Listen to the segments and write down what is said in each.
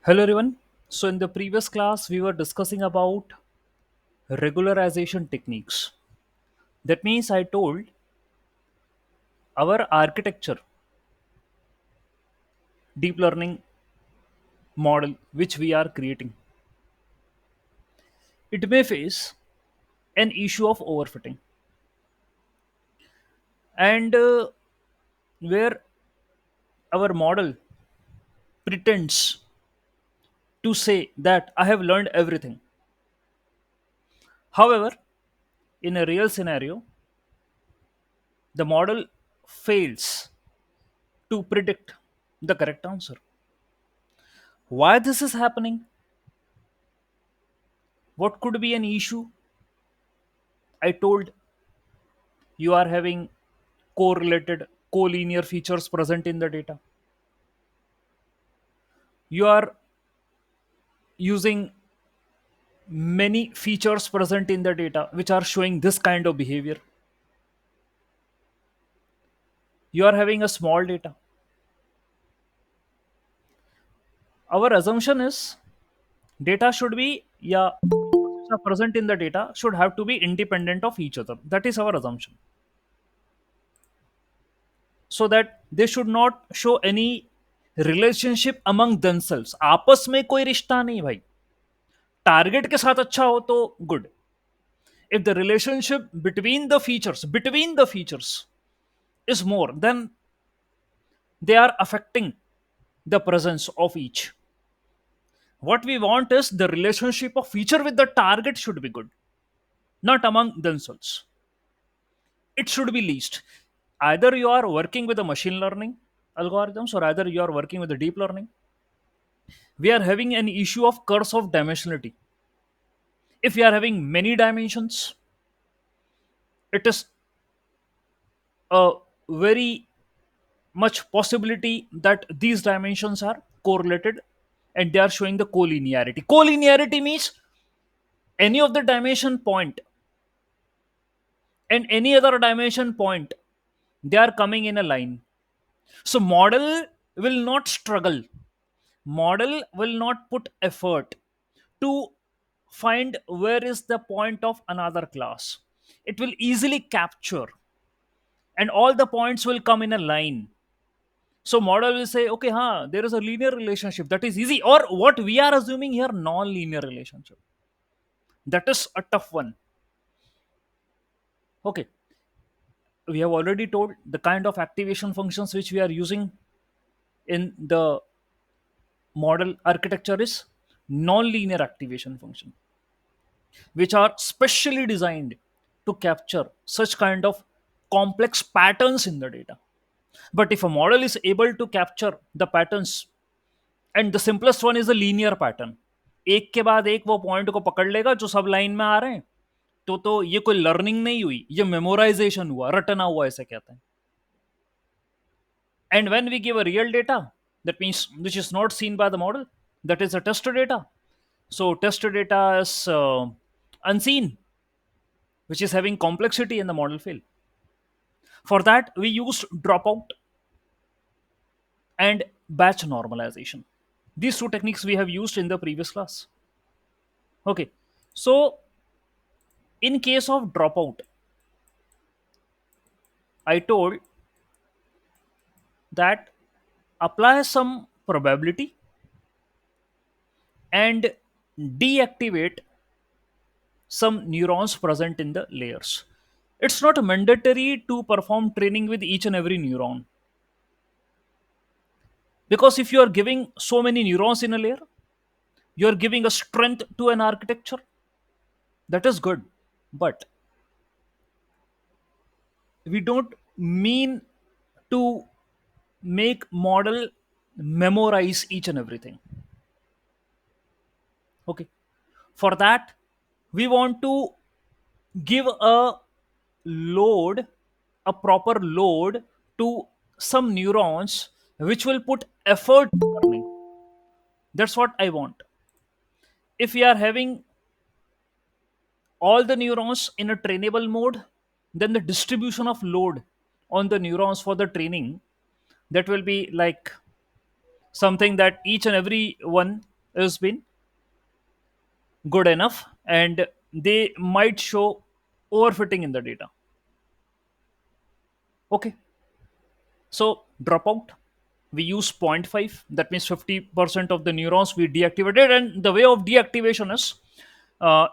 Hello everyone. So in the previous class we were discussing about regularization techniques. That means I told our architecture deep learning model which we are creating, it may face an issue of overfitting, and where our model pretends to say that I have learned everything. However, in a real scenario, the model fails to predict the correct answer. Why this is happening? What could be an issue? I told you are having correlated collinear features present in the data. You are using many features present in the data which are showing this kind of behavior. You are having a small data. Our assumption is data should be, yeah, which are present in the data should have to be independent of each other. That is our assumption. So that they should not show any relationship among themselves. आपस में कोई रिश्ता नहीं भाई. Target के साथ अच्छा हो तो good. If the relationship between the features is more, then they are affecting the presence of each. What we want is the relationship of feature with the target should be good, not among themselves. It should be least. Either you are working with the machine learning algorithms or either you are working with the deep learning. We are having an issue of curse of dimensionality. If we are having many dimensions, it is a very much possibility that these dimensions are correlated and they are showing the collinearity. Collinearity means any of the dimension point and any other dimension point, they are coming in a line. So model will not struggle, model will not put effort to find where is the point of another class. It will easily capture and all the points will come in a line. So model will say, okay, there is a linear relationship. That is easy. Or what we are assuming here, non-linear relationship. That is a tough one. Okay. We have already told the kind of activation functions which we are using in the model architecture is non-linear activation function, which are specially designed to capture such kind of complex patterns in the data. But if a model is able to capture the patterns, and the simplest one is a linear pattern, एक के बाद एक वो point को पकड़ लेगा जो सब लाइन में आ रहे हैं, तो ये कोई लर्निंग नहीं हुई, ये मेमोराइजेशन हुआ, रटना हुआ, ऐसे कहते हैं. And when we give a real data, that means which is not seen by the model, that is a test data. So test data is unseen, which is having complexity in the model field. For that we used dropout and batch normalization. These two techniques we have used in the previous class. Okay, so in case of dropout, I told that apply some probability and deactivate some neurons present in the layers. It's not mandatory to perform training with each and every neuron, because if you are giving so many neurons in a layer, you are giving a strength to an architecture. That is good, but we don't mean to make model memorize each and everything. Okay, for that we want to give a load, a proper load to some neurons which will put effort to learning. That's what I want. If we are having all the neurons in a trainable mode, then the distribution of load on the neurons for the training, that will be like something that each and every one has been good enough, and they might show overfitting in the data. Okay, so dropout, we use zero point 0.5, that means 50% of the neurons we deactivated. And the way of deactivation is,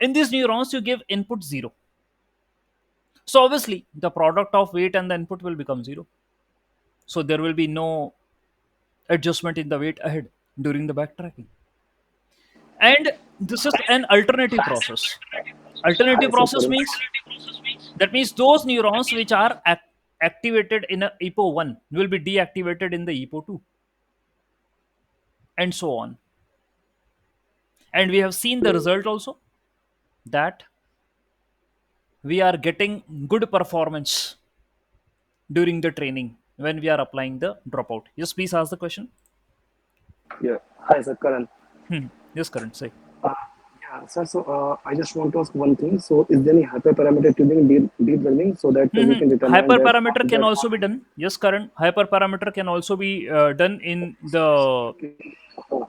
in these neurons you give input 0. So obviously the product of weight and the input will become 0. So there will be no adjustment in the weight ahead during the backtracking. And this is an alternative process. Hi, Alternative sir, process Karan. means, that means those neurons which are activated in a EPO 1 will be deactivated in the EPO 2, and so on. And we have seen the result also, that we are getting good performance during the training when we are applying the dropout. Yes, please ask the question. Yeah. Hi, sir, Karan. Yes, current say. Uh, yeah, sir. So, I just want to ask one thing. So, is there any hyperparameter tuning deep learning so that we can determine that Hyperparameter can that also be done. Yes, current hyperparameter can also be done in the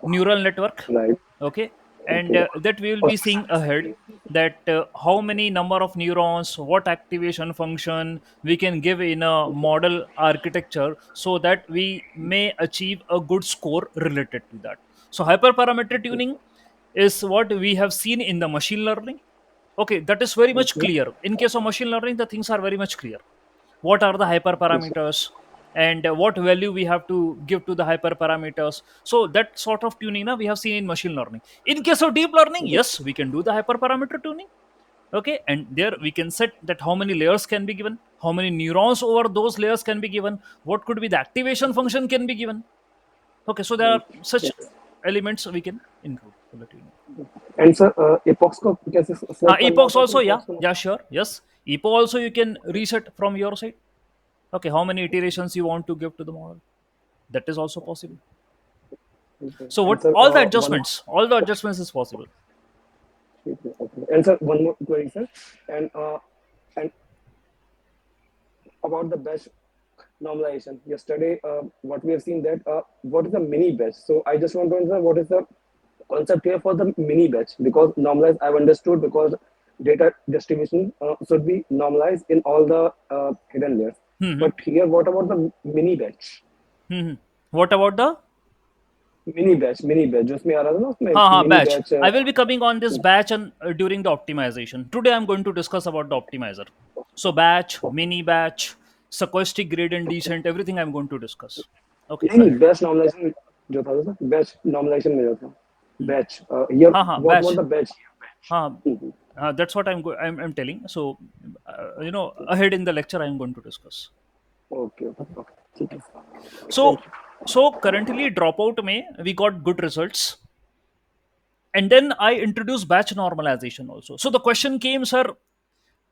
neural network. right? Okay, and Okay. that we will Oh, be seeing ahead, that how many number of neurons, what activation function we can give in a model architecture, so that we may achieve a good score related to that. So hyperparameter tuning is what we have seen in the machine learning. Okay, that is very much okay. clear. In case of machine learning, the things are very much clear. What are the Okay, sir. hyperparameters, and what value we have to give to the hyperparameters? So that sort of tuning we have seen in machine learning. In case of deep learning, Okay. yes, we can do the hyperparameter tuning. Okay, and there we can set that how many layers can be given, how many neurons over those layers can be given, what could be the activation function can be given. Okay, so there are such Yes. elements we can include for the tuning. And sir, epochs को कैसे select करना Epochs होता है also, sir? yeah, Epochs को yeah, sure, yes. Epo also you can reset from your side. Okay, how many iterations you want to give to the model, that is also possible. okay. So And what, sir, one more. all the adjustments is possible. Okay. And sir, one more query, sir. And about the batch normalization. Yesterday, what we have seen that what is a mini batch. So I just want to understand what is the concept here for the mini batch, because normalized I've understood, because data distribution should be normalized in all the hidden layers. Hmm. But here, what about the mini batch? Hmm. What about the mini batch जो उसमें आ रहा था ना उसमें mini batch? batch I will be coming on this batch and during the optimization. Today I'm going to discuss about the optimizer. So batch, mini batch, stochastic gradient descent, everything I'm going to discuss. Okay, नहीं नहीं ahead. batch normalization जो था batch normalization में जो था batch here what Batch. about the batch हाँ, here? that's what I'm telling. So, ahead in the lecture, I'm going to discuss. Okay, okay, okay. ठीक है. So, Thank you. so currently dropout में we got good results, and then I introduced batch normalization also. So the question came, sir,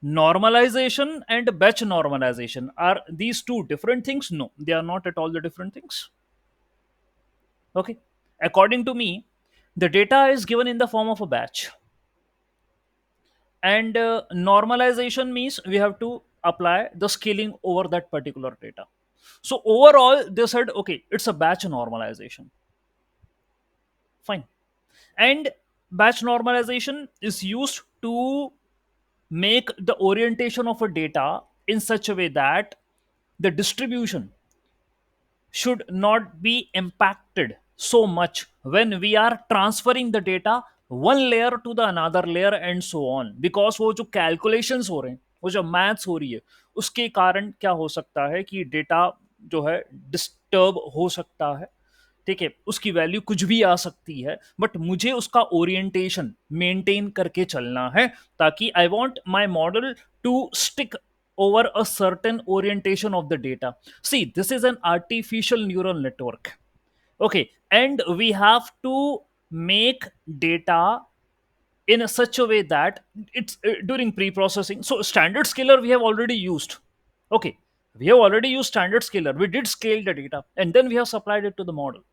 normalization and batch normalization, are these two different things? No, they are not at all the different things. Okay, according to me, the data is given in the form of a batch, and normalization means we have to apply the scaling over that particular data. So overall they said, okay, it's a batch normalization. Fine. And batch normalization is used to make the orientation of a data in such a way that the distribution should not be impacted so much when we are transferring the data one layer to the another layer and so on, because वो जो calculations हो रहे हैं, वो जो maths हो रही है, उसके कारण क्या हो सकता है कि डेटा जो है डिस्टर्ब हो सकता है. ठीक है, उसकी वैल्यू कुछ भी आ सकती है, बट मुझे उसका ओरिएंटेशन मेंटेन करके चलना है, ताकि I want my model to stick over a certain orientation of the data. See, this is an artificial neural network. Okay, and we have to make data in such a way that it's during pre-processing. So standard scaler we have already used. Okay, we have already used standard scaler, we did scale the data, and then we have supplied it to the model.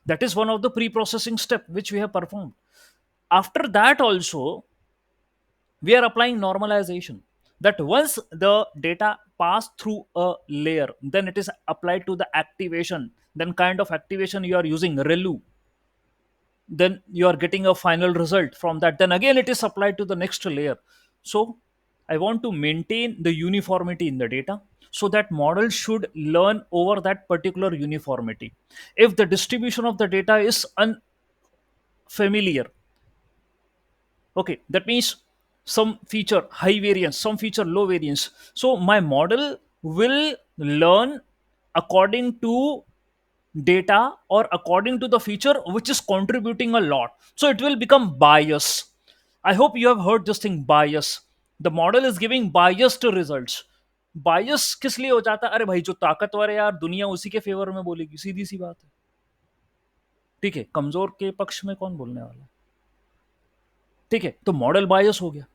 That is one of the pre-processing step which we have performed. After that also, we are applying normalization, that once the data pass through a layer, then it is applied to the activation. Then kind of activation you are using ReLU. then you are getting a final result from that, then again it is applied to the next layer. So I want to maintain the uniformity in the data, so that model should learn over that particular uniformity. If the distribution of the data is unfamiliar, okay, that means some feature high variance, some feature low variance, so my model will learn according to data or according to the feature which is contributing a lot, so it will become bias. I hope you have heard this thing, bias. The model is giving biased results. बायस किस लिए हो जाता है? अरे भाई, जो ताकतवर है यार, दुनिया उसी के फेवर में बोलेगी, सीधी सी बात है। ठीक है, कमजोर के पक्ष में कौन बोलने वाला है? ठीक है, तो मॉडल बायस हो गया।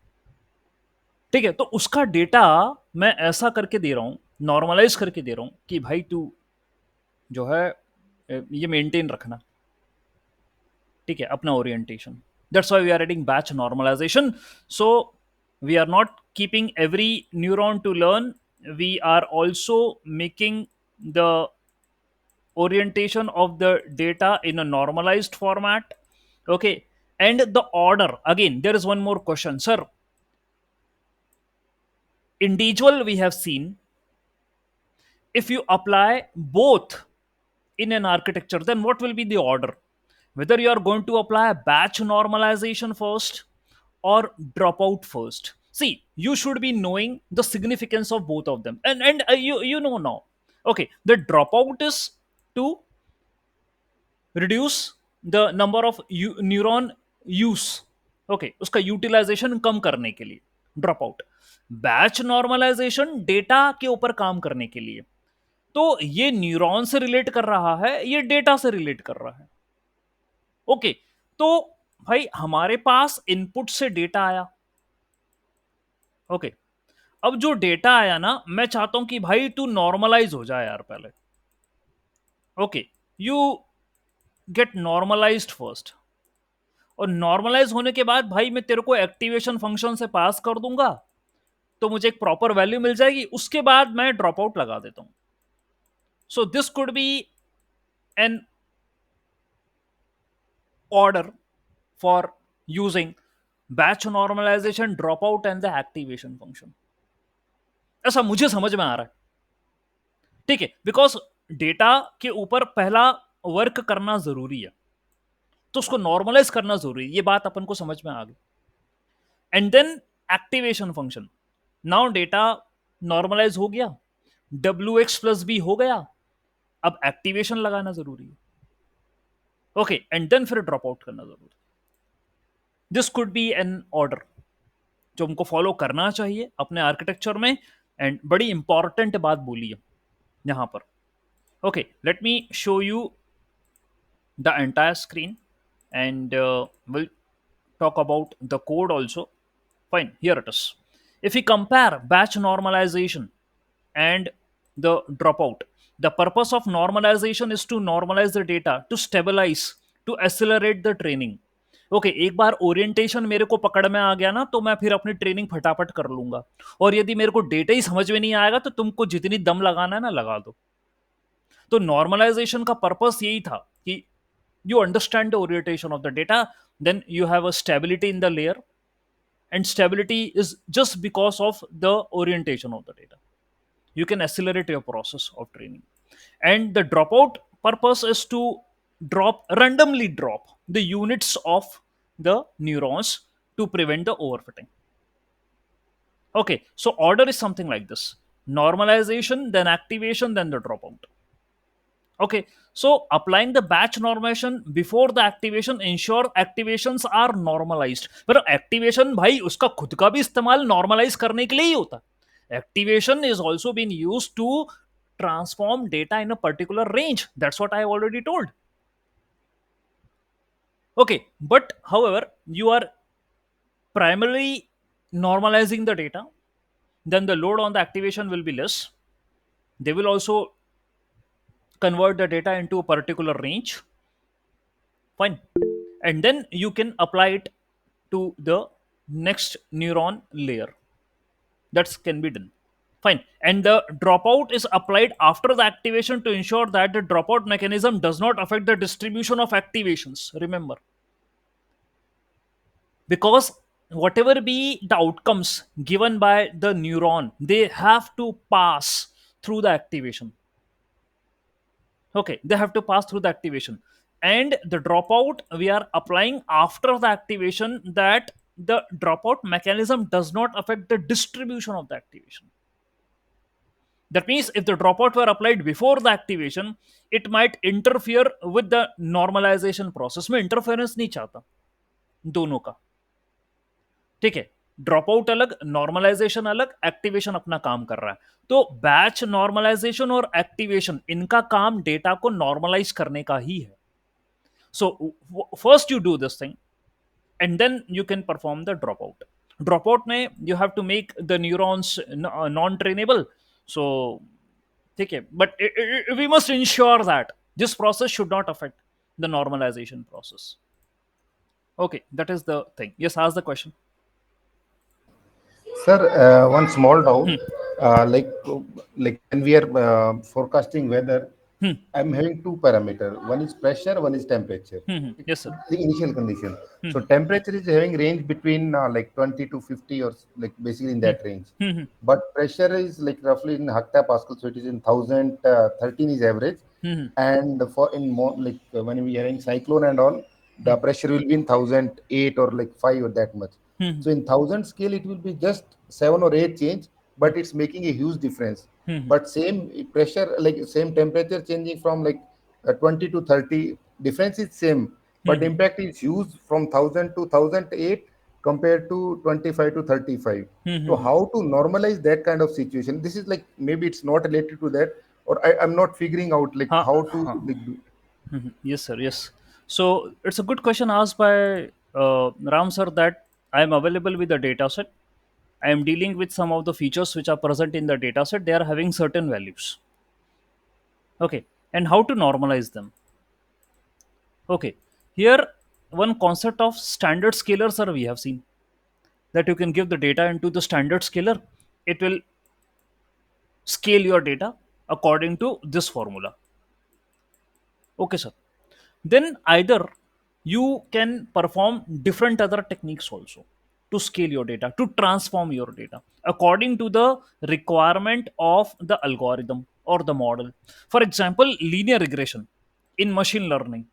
ठीक है, तो उसका डेटा मैं ऐसा करके दे रहा हूं, नॉर्मलाइज करके दे रहा हूं कि भाई तू जो है ये मेंटेन रखना। ठीक है, अपना orientation. That's why we are adding batch normalisation. So we are not keeping every neuron to learn, we are also making the orientation of the data in a normalized format. Okay, and the order, again there is one more question, sir. Individual we have seen, if you apply both in an architecture, then what will be the order? Whether you are going to apply batch normalization first or dropout first. See, you should be knowing the significance of both of them, and you know now. Okay, the dropout is to reduce the number of neuron use. Okay, उसका utilisation कम करने के लिए drop out. Batch normalisation data के ऊपर काम करने के लिए। तो ये न्यूरॉन से रिलेट कर रहा है, ये डेटा से रिलेट कर रहा है। ओके, तो भाई हमारे पास इनपुट से डेटा आया। ओके, अब जो डेटा आया ना, मैं चाहता हूं कि भाई तू नॉर्मलाइज हो जाए यार पहले। Okay, you get normalised first, और नॉर्मलाइज होने के बाद भाई मैं तेरे को एक्टिवेशन फंक्शन से पास कर दूंगा, तो मुझे एक प्रॉपर वैल्यू मिल जाएगी, उसके बाद मैं ड्रॉप आउट लगा देता हूं। So this could be an order for using batch normalisation, drop out and the activation function. ऐसा मुझे समझ में आ रहा है। ठीक है, बिकॉज डेटा के ऊपर पहला वर्क करना जरूरी है, तो उसको नॉर्मलाइज करना जरूरी है, ये बात अपन को समझ में आ गई। And then activation function, now data normalise हो गया, डब्ल्यू एक्स प्लस बी हो गया, अब एक्टिवेशन लगाना जरूरी है। ओके, एंड देन फिर ड्रॉप आउट करना जरूरी है। This could be an order जो हमको फॉलो करना चाहिए अपने आर्किटेक्चर में। एंड बड़ी इंपॉर्टेंट बात बोली है यहां पर। Okay, let me show you the entire screen, and we'll talk about the code also. Fine, here it is. If we compare batch normalization and the dropout, the purpose of normalization is to normalize the data, to stabilize, to accelerate the training. Okay, एक बार orientation मेरे को पकड़ में आ गया ना, तो मैं फिर अपनी ट्रेनिंग फटाफट कर लूंगा। और यदि मेरे को डेटा ही समझ में नहीं आएगा, तो तुमको जितनी दम लगाना है ना लगा दो। तो नॉर्मलाइजेशन का पर्पस यही था कि you understand the orientation of the data, then you have a stability in the layer, and stability is just because of the orientation of the data. You can accelerate your process of training. And the dropout purpose is to randomly drop the units of the neurons to prevent the overfitting. Okay, so order is something like this: normalization, then activation, then the dropout. Okay, so applying the batch normalization before the activation ensure activations are normalized. पर activation भाई उसका खुद का भी इस्तेमाल normalize करने के लिए ही होता है। Activation is also being used to transform data in a particular range. That's what I have already told. Okay, but however, you are primarily normalizing the data, then the load on the activation will be less. They will also convert the data into a particular range. Fine. And then you can apply it to the next neuron layer. That can be done. Fine. And the dropout is applied after the activation to ensure that the dropout mechanism does not affect the distribution of activations. Remember. because whatever be the outcomes given by the neuron, they have to pass through the activation. Okay, they have to pass through the activation, and the dropout we are applying after the activation, that the dropout mechanism does not affect the distribution of the activation. That means if the dropout were applied before the activation, it might interfere with the normalization process. में interference नहीं चाहता दोनों का, ठीक है? Drop out अलग, normalisation अलग, activation अपना काम कर रहा है। तो बैच नॉर्मलाइजेशन और एक्टिवेशन, इनका काम डेटा को नॉर्मलाइज करने का ही है। So first you do this thing and then you can perform the dropout. Dropout में you have to make the neurons non trainable. So ठीक है, but we must ensure that this process should not affect the normalisation process. Okay, that is the thing. Yes, ask the question. Sir, one small doubt. Hmm. Like when we are forecasting weather, Hmm. I'm having two parameter. One is pressure, one is temperature. Yes, sir. The initial condition. Hmm. So temperature is having range between like 20 to 50, or like basically in that range. Hmm. But pressure is like roughly in hectopascal, so it is in 1013 is average. Hmm. And for in more like when we are in cyclone and all, the pressure will be in 1008 or like 5 or that much. Hmm. So in thousand scale, it will be just 7 or 8 change, but it's making a huge difference. Hmm. But same pressure, like same temperature changing from like 20 to 30, difference is same, but impact is huge from 1000 to 1008 compared to 25 to 35. So how to normalize that kind of situation? This is like maybe it's not related to that, or I'm not figuring out like Huh, how to huh. like do. Yes, sir. Yes. So it's a good question asked by Ram sir, that I am available with the data set. I am dealing with some of the features which are present in the data set. They are having certain values. Okay. And how to normalize them? Okay. Here, one concept of standard scalar, sir, we have seen that you can give the data into the standard scalar. It will scale your data according to this formula. Okay, sir. Then either you can perform different other techniques also to scale your data, to transform your data according to the requirement of the algorithm or the model. For example, linear regression in machine learning,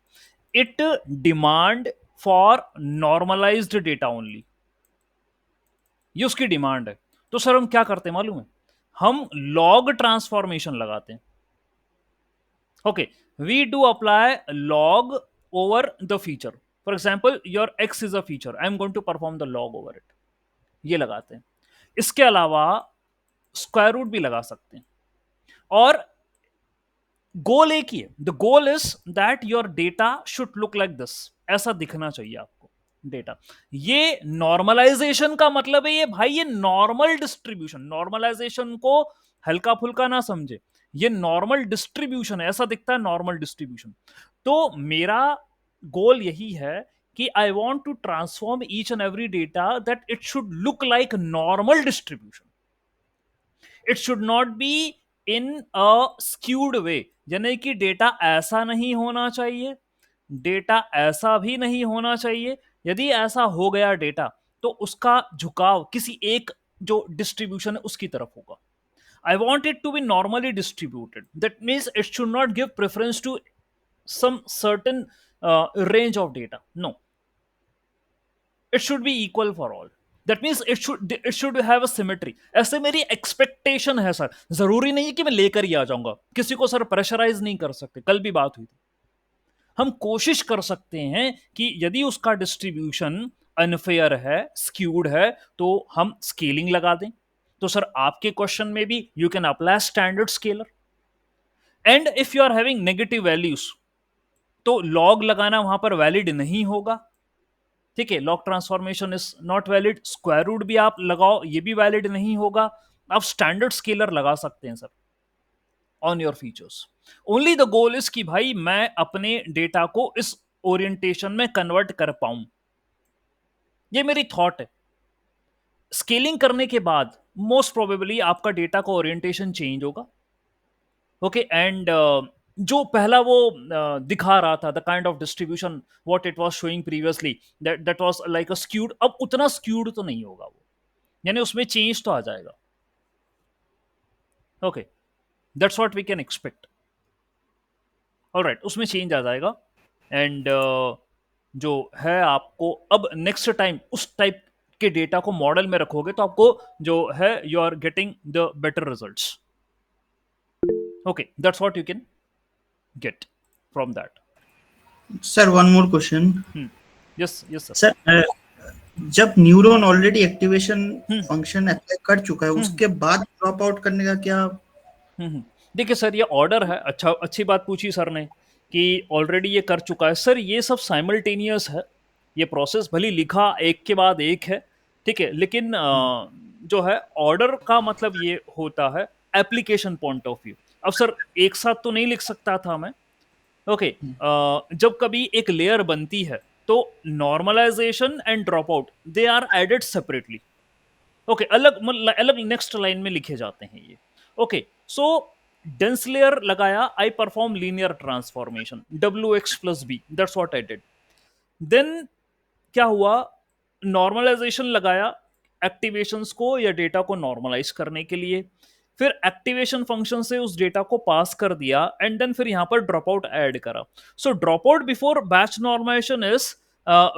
it demand for normalized data only, ये उसकी demand है। तो sir हम क्या करते हैं मालूम है, हम लॉग ट्रांसफॉर्मेशन लगाते हैं। Okay, we do apply log over the feature. For example, your x is a feature. I am going to perform the log over it. ये लगाते हैं। इसके अलावा स्क्वायर रूट भी लगा सकते हैं। और गोल एक ही है। The goal is that your data should look like this, ऐसा दिखना चाहिए आपको डेटा। ये नॉर्मलाइजेशन का मतलब है, ये भाई ये नॉर्मल डिस्ट्रीब्यूशन, नॉर्मलाइजेशन को हल्का फुल्का ना समझे, ये नॉर्मल डिस्ट्रीब्यूशन है, ऐसा दिखता है नॉर्मल डिस्ट्रीब्यूशन। तो मेरा गोल यही है कि I want to transform each and every data that it should look like normal distribution. It should not be in a skewed way, यानी कि डेटा ऐसा नहीं होना चाहिए, डेटा ऐसा भी नहीं होना चाहिए। यदि ऐसा हो गया डेटा, तो उसका झुकाव किसी एक जो डिस्ट्रीब्यूशन है उसकी तरफ होगा। I want it to be normally distributed, that means it should not give preference to some certain range of data. No, it should be equal for all. That means it should have a symmetry. ऐसे मेरी expectation है sir. जरूरी नहीं है कि मैं लेकर ही आ जाऊंगा, किसी को सर प्रेशराइज नहीं कर सकते। कल भी बात हुई थी, हम कोशिश कर सकते हैं कि यदि उसका डिस्ट्रीब्यूशन अनफेयर है, स्क्यूड है, तो हम स्केलिंग लगा दें। तो सर आपके क्वेश्चन में भी you can apply standard scaler. And if you are having negative values, तो लॉग लगाना वहां पर वैलिड नहीं होगा। ठीक है, log transformation is not valid. Square root भी आप लगाओ, ये भी वैलिड नहीं होगा। आप स्टैंडर्ड स्केलर लगा सकते हैं sir on your features. Only the goal is कि भाई मैं अपने डेटा को इस ओरिएंटेशन में कन्वर्ट कर पाऊं, ये मेरी थॉट है। स्केलिंग करने के बाद मोस्ट प्रोबेबली आपका डेटा का ओरिएंटेशन चेंज होगा। ओके, एंड जो पहला वो दिखा रहा था, the kind of distribution what it was showing previously, that was like a skewed, अब उतना स्क्यूड तो नहीं होगा वो, यानी उसमें चेंज तो आ जाएगा. Okay, that's what we can expect. Alright, उसमें चेंज आ जाएगा. एंड जो है, आपको अब नेक्स्ट टाइम उस टाइप के डेटा को मॉडल में रखोगे तो आपको जो है, you are getting the better results. Okay, that's what you can get from that. Sir one more question. Yes yes sir. Sir जब neuron already activation hmm function apply कर चुका है, उसके बाद ड्रॉप आउट करने का क्या? देखिए सर, ये ऑर्डर है. अच्छी बात पूछी सर ने कि ऑलरेडी ये कर चुका है. सर ये सब साइमल्टेनियस है, ये प्रोसेस भली लिखा एक के बाद एक है, ठीक है, लेकिन जो है ऑर्डर का मतलब ये होता है एप्लीकेशन पॉइंट ऑफ व्यू. अब सर एक साथ तो नहीं लिख सकता था मैं. ओके, जब कभी एक लेयर बनती है तो normalisation and drop out they are added separately. Okay, अलग अलग नेक्स्ट लाइन में लिखे जाते हैं ये. ओके, सो डेंस लेयर लगाया, I perform linear transformation W X plus B, that's what I did. Then क्या हुआ, नॉर्मलाइजेशन लगाया एक्टिवेशंस को या डेटा को नॉर्मलाइज करने के लिए, फिर एक्टिवेशन फंक्शन से उस डेटा को पास कर दिया, एंड देन फिर यहां पर ड्रॉप आउट ऐड करा. So drop out before batch normalisation is,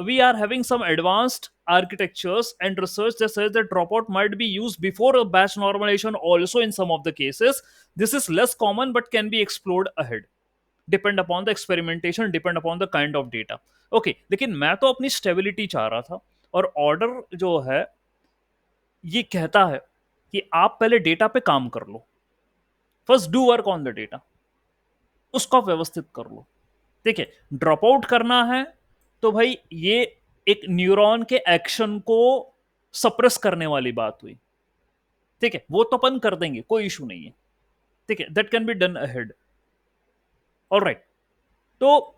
we are having some advanced architectures and research that says that dropout might be used before a batch normalization also in some of the cases. This is less common but can be explored ahead, depend upon the experimentation, depend upon the kind of data. Okay, लेकिन मैं तो अपनी stability चाह रहा था, और order जो है ये कहता है कि आप पहले डेटा पे काम कर लो, first do work on the data, उसको व्यवस्थित कर लो. ठीक है, ड्रॉप आउट करना है तो भाई ये एक न्यूरॉन के एक्शन को सप्रेस करने वाली बात हुई. ठीक है, वो तो अपन कर देंगे, कोई इशू नहीं है. ठीक है, that can be done ahead. Alright, तो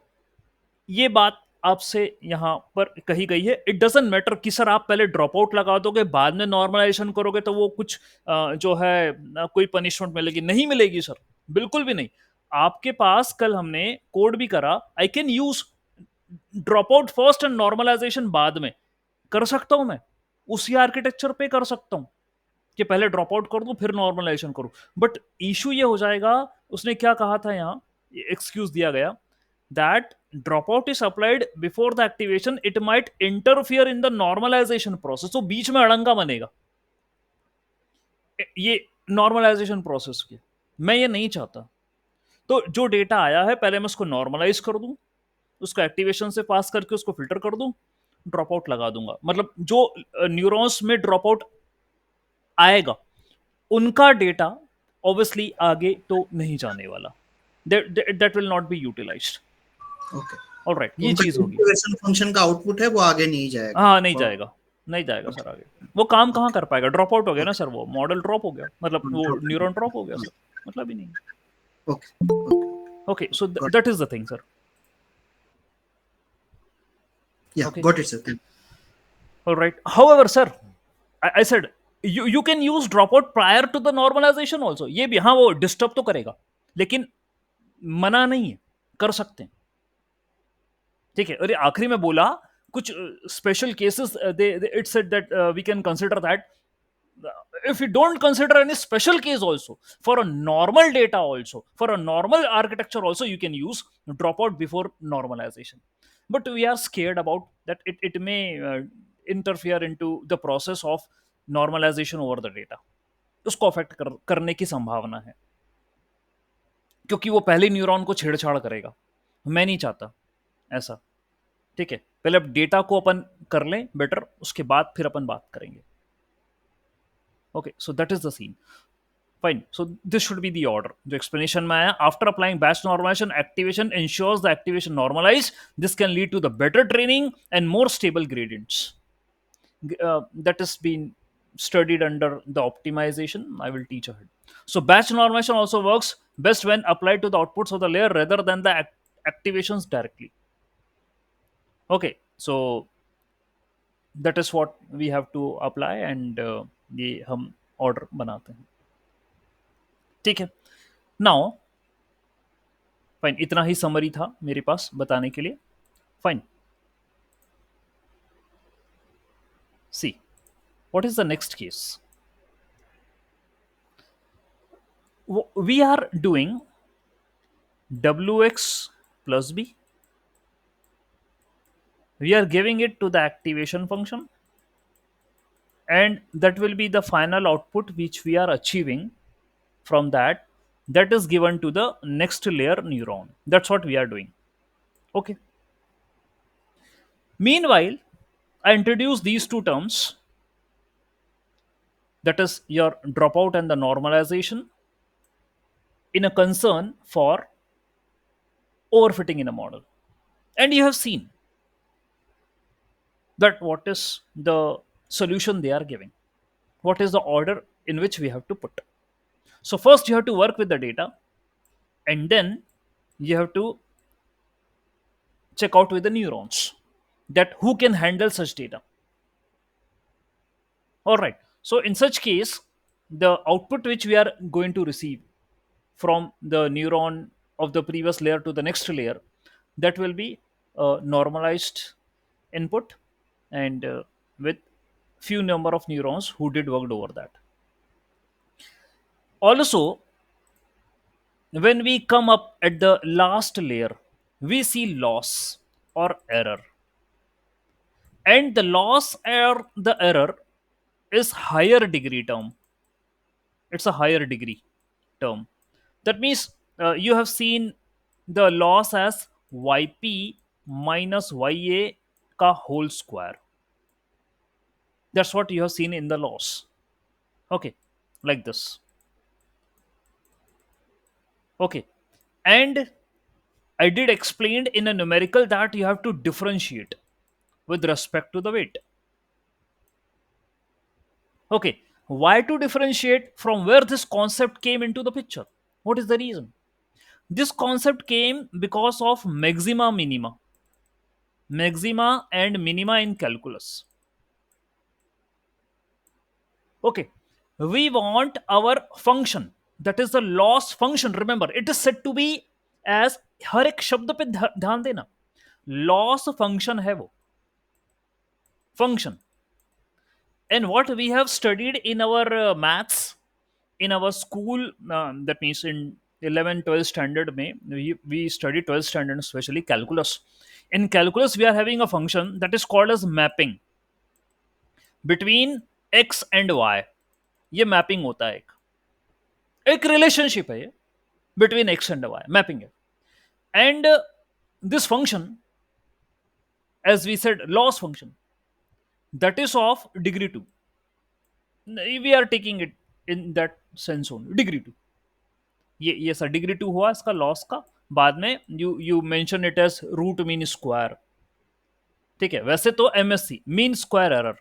ये बात आपसे यहां पर कही गई है. इट डजेंट मैटर कि सर आप पहले ड्रॉप आउट लगा दोगे बाद में नॉर्मलाइजेशन करोगे तो वो कुछ जो है कोई पनिशमेंट मिलेगी, नहीं मिलेगी सर, बिल्कुल भी नहीं. आपके पास कल हमने कोड भी करा, I can use drop out first and normalisation बाद में. कर सकता हूं मैं, उसी आर्किटेक्चर पे कर सकता हूं कि पहले ड्रॉप आउट कर दूं फिर नॉर्मलाइजेशन करूं. बट इशू ये हो जाएगा, उसने क्या कहा था यहां, एक्सक्यूज दिया गया, that dropout is applied before the activation, it might interfere in the normalization process. तो बीच में अड़ंगा बनेगा ये नॉर्मलाइजेशन प्रोसेस के. मैं ये नहीं चाहता. तो जो डेटा आया है पहले मैं उसको नॉर्मलाइज कर दूं, उसको एक्टिवेशन से पास करके उसको फिल्टर कर दूं, ड्रॉप आउट लगा दूंगा. मतलब जो न्यूरॉन्स में ड्रॉप आउट आएगा उनका डेटा ऑब्वियसली आगे तो नहीं जाने वाला, that will not be utilised. Okay, alright, ये उनका चीज होगी. एक्टिवेशन फंक्शन का आउटपुट है वो आगे नहीं जाएगा. हाँ, नहीं जाएगा, नहीं जाएगा सर आगे. वो काम कहाँ कर पाएगा, ड्रॉप आउट हो गया ना सर, वो मॉडल ड्रॉप हो गया, मतलब वो न्यूरॉन ड्रॉप हो गया सर, मतलब ही नहीं. Okay okay, so that is the thing sir. या Okay. Got it sir. Alright, however sir, I said you can use dropout prior to the normalization also. ये भी हाँ, वो डिस्टर्ब तो करेगा लेकिन मना नहीं है, कर सकते हैं. ठीक है, अरे आखिरी में बोला कुछ special cases, it said that we can consider that. If you don't consider any special case also, for a normal data also, for a normal architecture also, you can use dropout before normalization. But we are scared about that it may interfere into the process of normalization over the data. उसको affect करने की संभावना है, क्योंकि वो पहले neuron को छेड़छाड़ करेगा. मैं नहीं चाहता ऐसा. ठीक है, पहले अब डेटा को अपन कर लें बेटर, उसके बाद फिर अपन बात करेंगे. Okay, so that is the scene. Fine, so this should be the order जो एक्सप्लेनेशन में आया. After applying batch normalisation, activation ensures the activation normalise. This can lead to the better training and more stable gradients. That has been studied under the optimization. I will teach ahead. So batch normalization also works best when applied to the outputs of the layer rather than the activations directly. Okay, so that is what we have to apply, and ये हम order बनाते हैं. ठीक है. Now fine, इतना ही summary था मेरे पास बताने के लिए. Fine. See, what is the next case? We are doing wx plus b. We are giving it to the activation function, and that will be the final output which we are achieving from that. That is given to the next layer neuron. That's what we are doing. Okay. Meanwhile, I introduce these two terms, that is your dropout and the normalization, in a concern for overfitting in a model. And you have seen that what is the solution they are giving, what is the order in which we have to put. So first you have to work with the data, and then you have to check out with the neurons that who can handle such data. All right, so in such case, the output which we are going to receive from the neuron of the previous layer to the next layer, that will be a normalized input, and with few number of neurons who did work over that. Also, when we come up at the last layer, we see loss or error, and the loss or the error is higher degree term. It's a higher degree term. That means you have seen the loss as yp minus ya ka whole square. That's what you have seen in the loss. Okay, like this. Okay, and I did explain in a numerical that you have to differentiate with respect to the weight. Okay, why to differentiate? From where this concept came into the picture? What is the reason? This concept came because of maxima and minima in calculus. Okay, we want our function, that is the loss function. Remember, it is said to be as, हर एक शब्द पे ध्यान देना, loss function है वो function. And what we have studied in our maths in our school, that means in 11 12 standard may we study 12th standard, especially calculus. In calculus we are having a function that is called as mapping between x and y. ये mapping होता है, एक relationship है ये between X and Y, mapping है. And this function, as we said, loss function, that is of degree 2. We are taking it in that sense only, degree 2. ये sir degree 2 हुआ इसका लॉस का. बाद में you mention it as root mean square. ठीक है, वैसे तो MSC mean square error,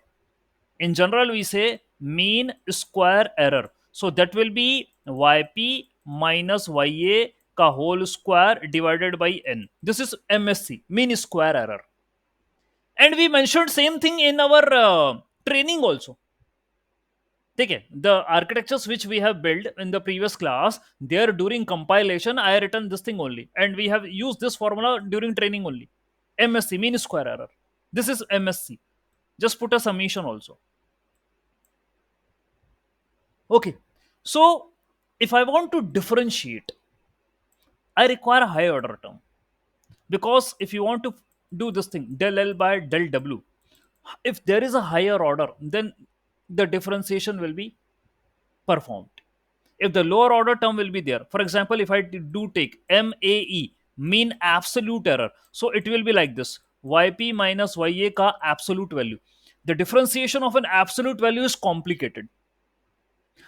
in general we say mean square error, so that will be yp minus ya ka whole square divided by n. This is msc, mean square error. And we mentioned same thing in our training also. ठीक है, the architectures which we have built in the previous class, there during compilation I written this thing only, and we have used this formula during training only. msc, mean square error. This is msc. Just put a summation also. Okay, so if I want to differentiate, I require a higher order term, because if you want to do this thing del L by del W, if there is a higher order, then the differentiation will be performed. If the lower order term will be there, for example, if I do take MAE, mean absolute error, so it will be like this: YP minus YA ka absolute value. The differentiation of an absolute value is complicated.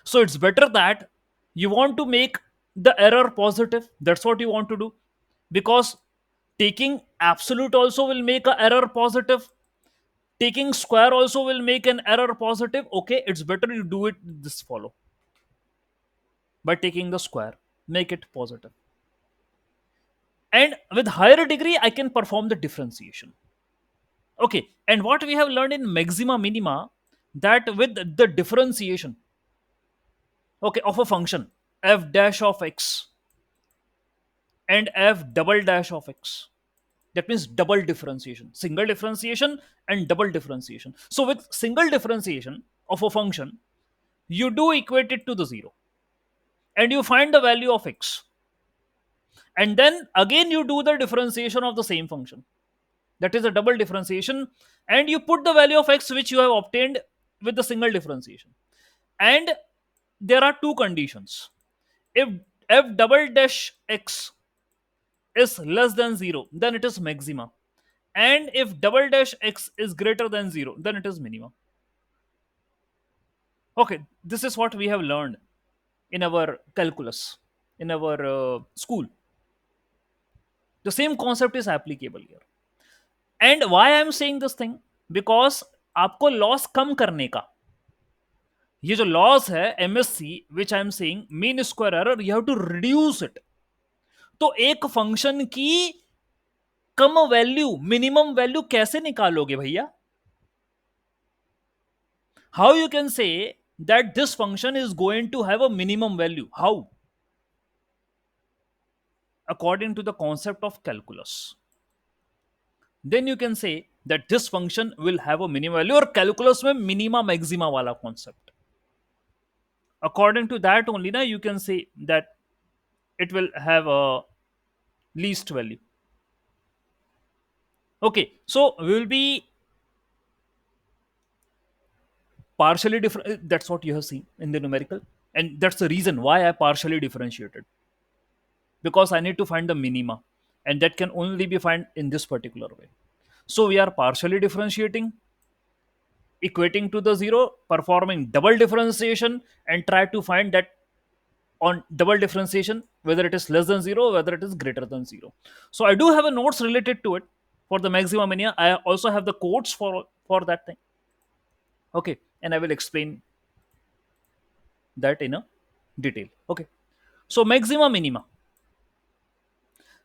So it's better that you want to make the error positive. That's what you want to do, because taking absolute also will make an error positive. Taking square also will make an error positive. Okay, it's better you do it this follow. By taking the square, make it positive. And with higher degree, I can perform the differentiation. Okay, and what we have learned in maxima minima, that with the differentiation, okay, of a function f dash of x, and f double dash of x. That means double differentiation, single differentiation and double differentiation. So with single differentiation of a function, you do equate it to the zero and you find the value of x, and then again you do the differentiation of the same function, that is a double differentiation, and you put the value of x which you have obtained with the single differentiation. And there are two conditions. If f double dash x is less than 0, then it is maxima, and if double dash x is greater than 0, then it is minima. Okay, this is what we have learned in our calculus, in our school. The same concept is applicable here. And why I am saying this thing, because आपको loss कम करने का, ये जो loss है MSC which I am saying mean square error, you have to reduce it. तो एक function की कम वैल्यू, मिनिमम वैल्यू कैसे निकालोगे भैया? How you can say that this function is going to have a minimum value? How? According to the concept of calculus, then you can say that this function will have a minimum value, or calculus में minima maxima वाला concept. According to that only ना you can say that it will have a least value. Okay, so we will be partially different. That's what you have seen in the numerical, and that's the reason why I partially differentiated, because I need to find the minima, and that can only be found in this particular way. So we are partially differentiating, equating to the zero, performing double differentiation, and try to find that on double differentiation whether it is less than zero, whether it is greater than zero. So I do have a notes related to it for the maxima minima. I also have the codes for that thing. Okay, and I will explain that in a detail. Okay, so maxima minima.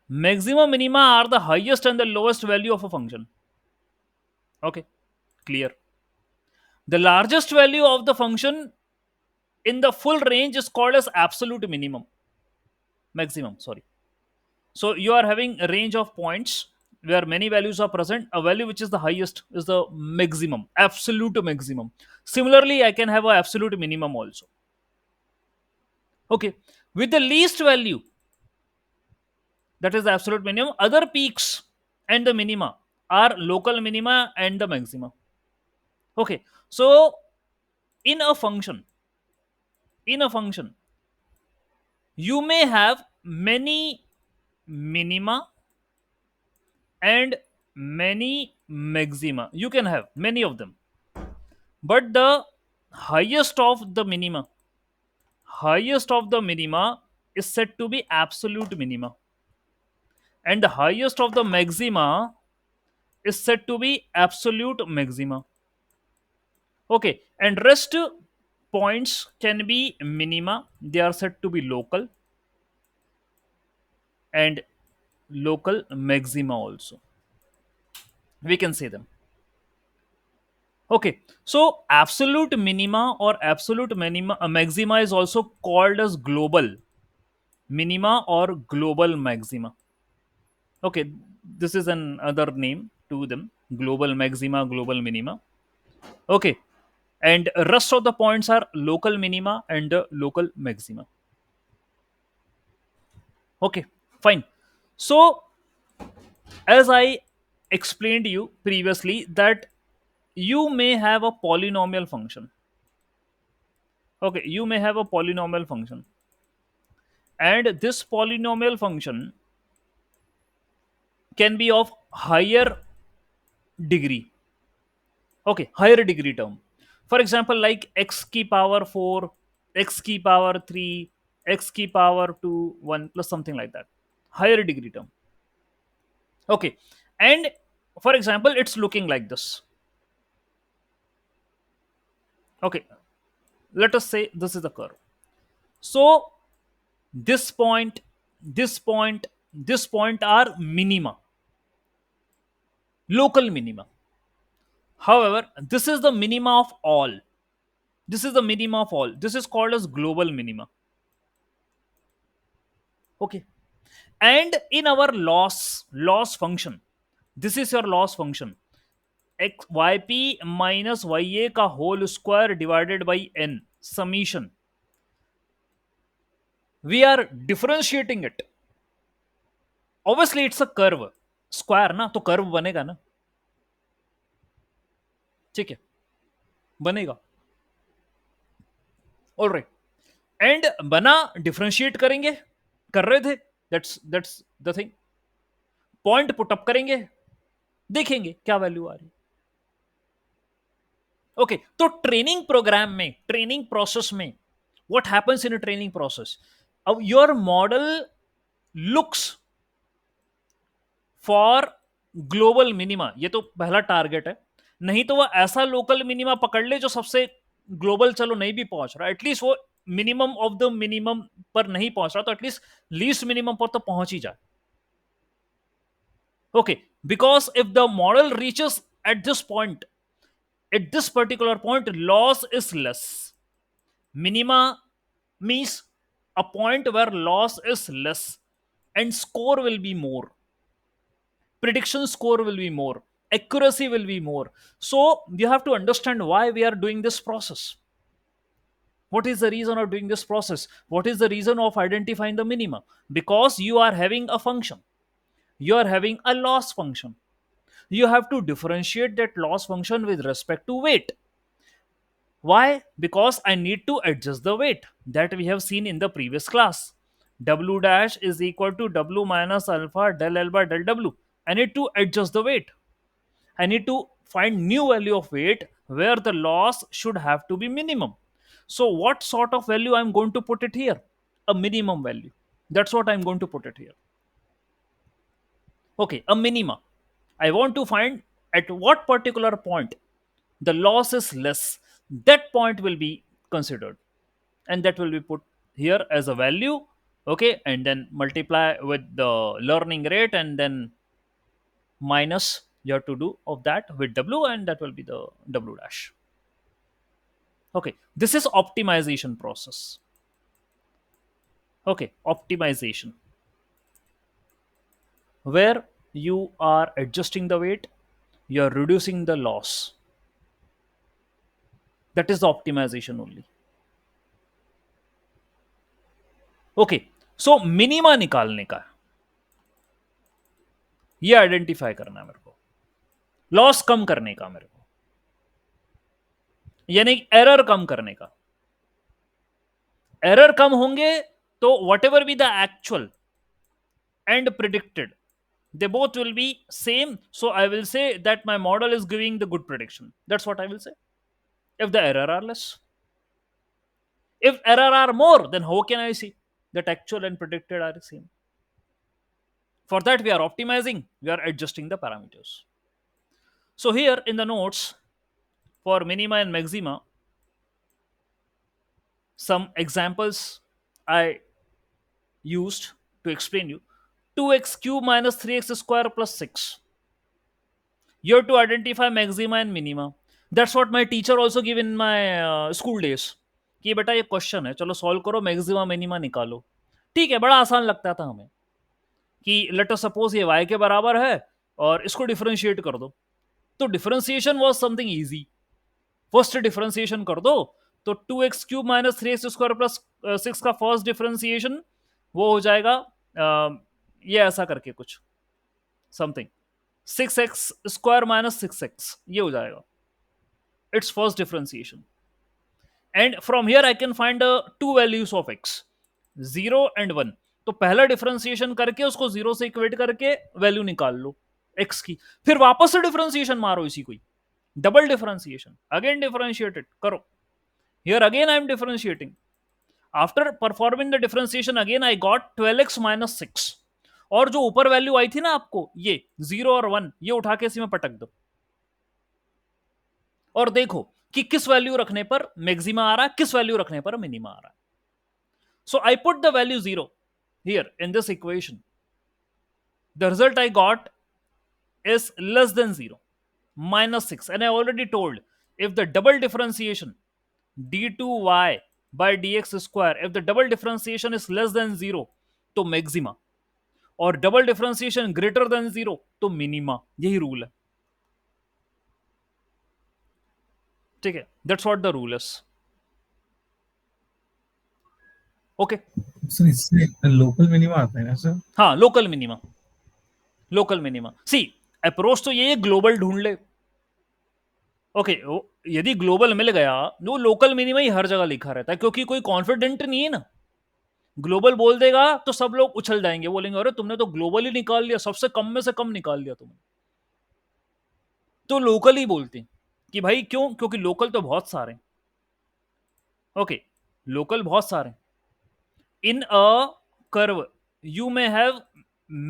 Maxima minima are the highest and the lowest value of a function. Okay, clear. The largest value of the function in the full range is called as absolute maximum, sorry. So you are having a range of points where many values are present. A value which is the highest is the maximum, absolute maximum. Similarly, I can have an absolute minimum also. Okay, with the least value, that is the absolute minimum, other peaks and the minima are local minima and the maxima. Okay, so in a function, you may have many minima and many maxima. You can have many of them, but the highest of the minima, is said to be absolute minima, and the highest of the maxima is said to be absolute maxima. Okay, and rest points can be minima, they are said to be local, and local maxima also, we can say them. Okay, so absolute minima or absolute minima, maxima is also called as global minima or global maxima. Okay, this is another name to them: global maxima, global minima. Okay, and rest of the points are local minima and local maxima. Okay, fine. So as I explained you previously that you may have a polynomial function. Okay, you may have a polynomial function, and this polynomial function can be of higher degree. Okay, higher degree term. For example, like x ki power 4, x ki power 3, x ki power 2, 1 plus something like that. Higher degree term. Okay, and for example, it's looking like this. Okay, let us say this is the curve. So this point, this point, this point are minima, local minima. However, this is the minima of all. This is the minima of all. This is called as global minima. Okay. And in our loss function, this is your loss function, x yp minus ya का whole square divided by n summation. We are differentiating it. Obviously it's a curve, square ना, तो curve बनेगा ना, ठीक है, बनेगा, alright. And बना, differentiate करेंगे, कर रहे थे, that's the thing. Point put up करेंगे, देखेंगे क्या वैल्यू आ रही. ओके, तो ट्रेनिंग प्रोग्राम में, ट्रेनिंग प्रोसेस में, what happens in a training process, अब your model looks for global minima, ये तो पहला टारगेट है. नहीं तो वह ऐसा लोकल मिनिमा पकड़ ले जो सबसे ग्लोबल, चलो नहीं भी पहुंच रहा, एटलीस्ट वो मिनिमम ऑफ द मिनिमम पर नहीं पहुंच रहा, तो एटलीस्ट लीस्ट मिनिमम पर तो पहुंच ही जाए. Okay, because if the model reaches at this point, at this particular point, loss is less. Minima means a point where loss is less and score will be more. Prediction score will be more. Accuracy will be more. So you have to understand why we are doing this process. What is the reason of doing this process? What is the reason of identifying the minima? Because you are having a function. You are having a loss function. You have to differentiate that loss function with respect to weight. Why? Because I need to adjust the weight that we have seen in the previous class. W dash is equal to W minus alpha del L by del W. I need to adjust the weight. I need to find new value of weight where the loss should have to be minimum. So what sort of value I'm going to put it here? A minimum value. That's what I'm going to put it here. Okay, a minima. I want to find at what particular point the loss is less. That point will be considered, and that will be put here as a value. Okay, and then multiply with the learning rate, and then minus you have to do of that with W, and that will be the W dash. Okay, this is optimization process. Okay, optimization, where you are adjusting the weight, you are reducing the loss. That is the optimization only. Okay, so minima निकालने का, ये identify करना है मेरे को, loss कम करने का मेरे को, यानी एरर कम करने का. एरर कम होंगे तो what ever be the actual and predicted, they both will be same. So I will say that my model is giving the good prediction. That's what I will say. If the error are less, if error are more, then how can I see that actual and predicted are the same? For that we are optimizing, we are adjusting the parameters. So here in the notes for minima and maxima, some examples I used to explain you. 2x cube minus 3x square plus 6. You have to identify maxima and minima. That's what my teacher also give in my school days. कि बेटा ये question है, चलो solve करो, maxima minima निकालो. ठीक है, बड़ा आसान लगता था हमें कि लेट अस सपोज ये y के बराबर है और इसको डिफरेंशिएट कर दो. तो differentiation was something easy. First differentiation कर दो, तो 2x cube minus 3x square plus 6 का फर्स्ट डिफरेंशिएशन वो हो जाएगा ये ऐसा करके कुछ something 6x square minus 6x, ये हो जाएगा. It's first differentiation. And from here I can find to values of x, 0 and 1. तो पहला डिफरेंशिएशन करके उसको 0 से इक्वेट करके वैल्यू निकाल लो x की, फिर वापस से डिफरेंशिएशन मारो इसी कोई, डबल डिफरेंशिएशन, अगेन डिफरेंशिएटेड करो. Here again I am differentiating. After performing the differentiation again I got 12x minus 6. और जो ऊपर वैल्यू आई थी ना आपको, ये 0 और 1, ये उठा के इसी में पटक दो और देखो कि किस वैल्यू रखने पर मैक्सिमा आ रहा है, किस वैल्यू रखने पर मिनिमा आ रहा है. So I put the value 0 here in this equation. The result I got is less than 0, minus 6. And I already told, if the double differentiation d2y by dx square, if the double differentiation is less than 0, तो maxima. और double differentiation greater than 0 तो minima, यही rule है। ठीक है, that's what the rule is. Okay, sir इससे local minima आता है ना सर? हाँ लोकल मिनिमा, लोकल मिनिमा। सी अप्रोच तो ये ग्लोबल ढूंढ ले। ओके, यदि ग्लोबल मिल गया, वो लोकल मिनिमा ही हर जगह लिखा रहता है, क्योंकि कोई कॉन्फिडेंट नहीं है ना। ग्लोबल बोल देगा तो सब लोग उछल जाएंगे, बोलेंगे अरे तुमने तो ग्लोबल ही निकाल लिया, सबसे कम में से कम निकाल लिया तुमने। तो लोकल ही बोलते हैं कि भाई क्यों, क्योंकि लोकल तो बहुत सारे हैं। ओके, लोकल बहुत सारे हैं। in a curve you may have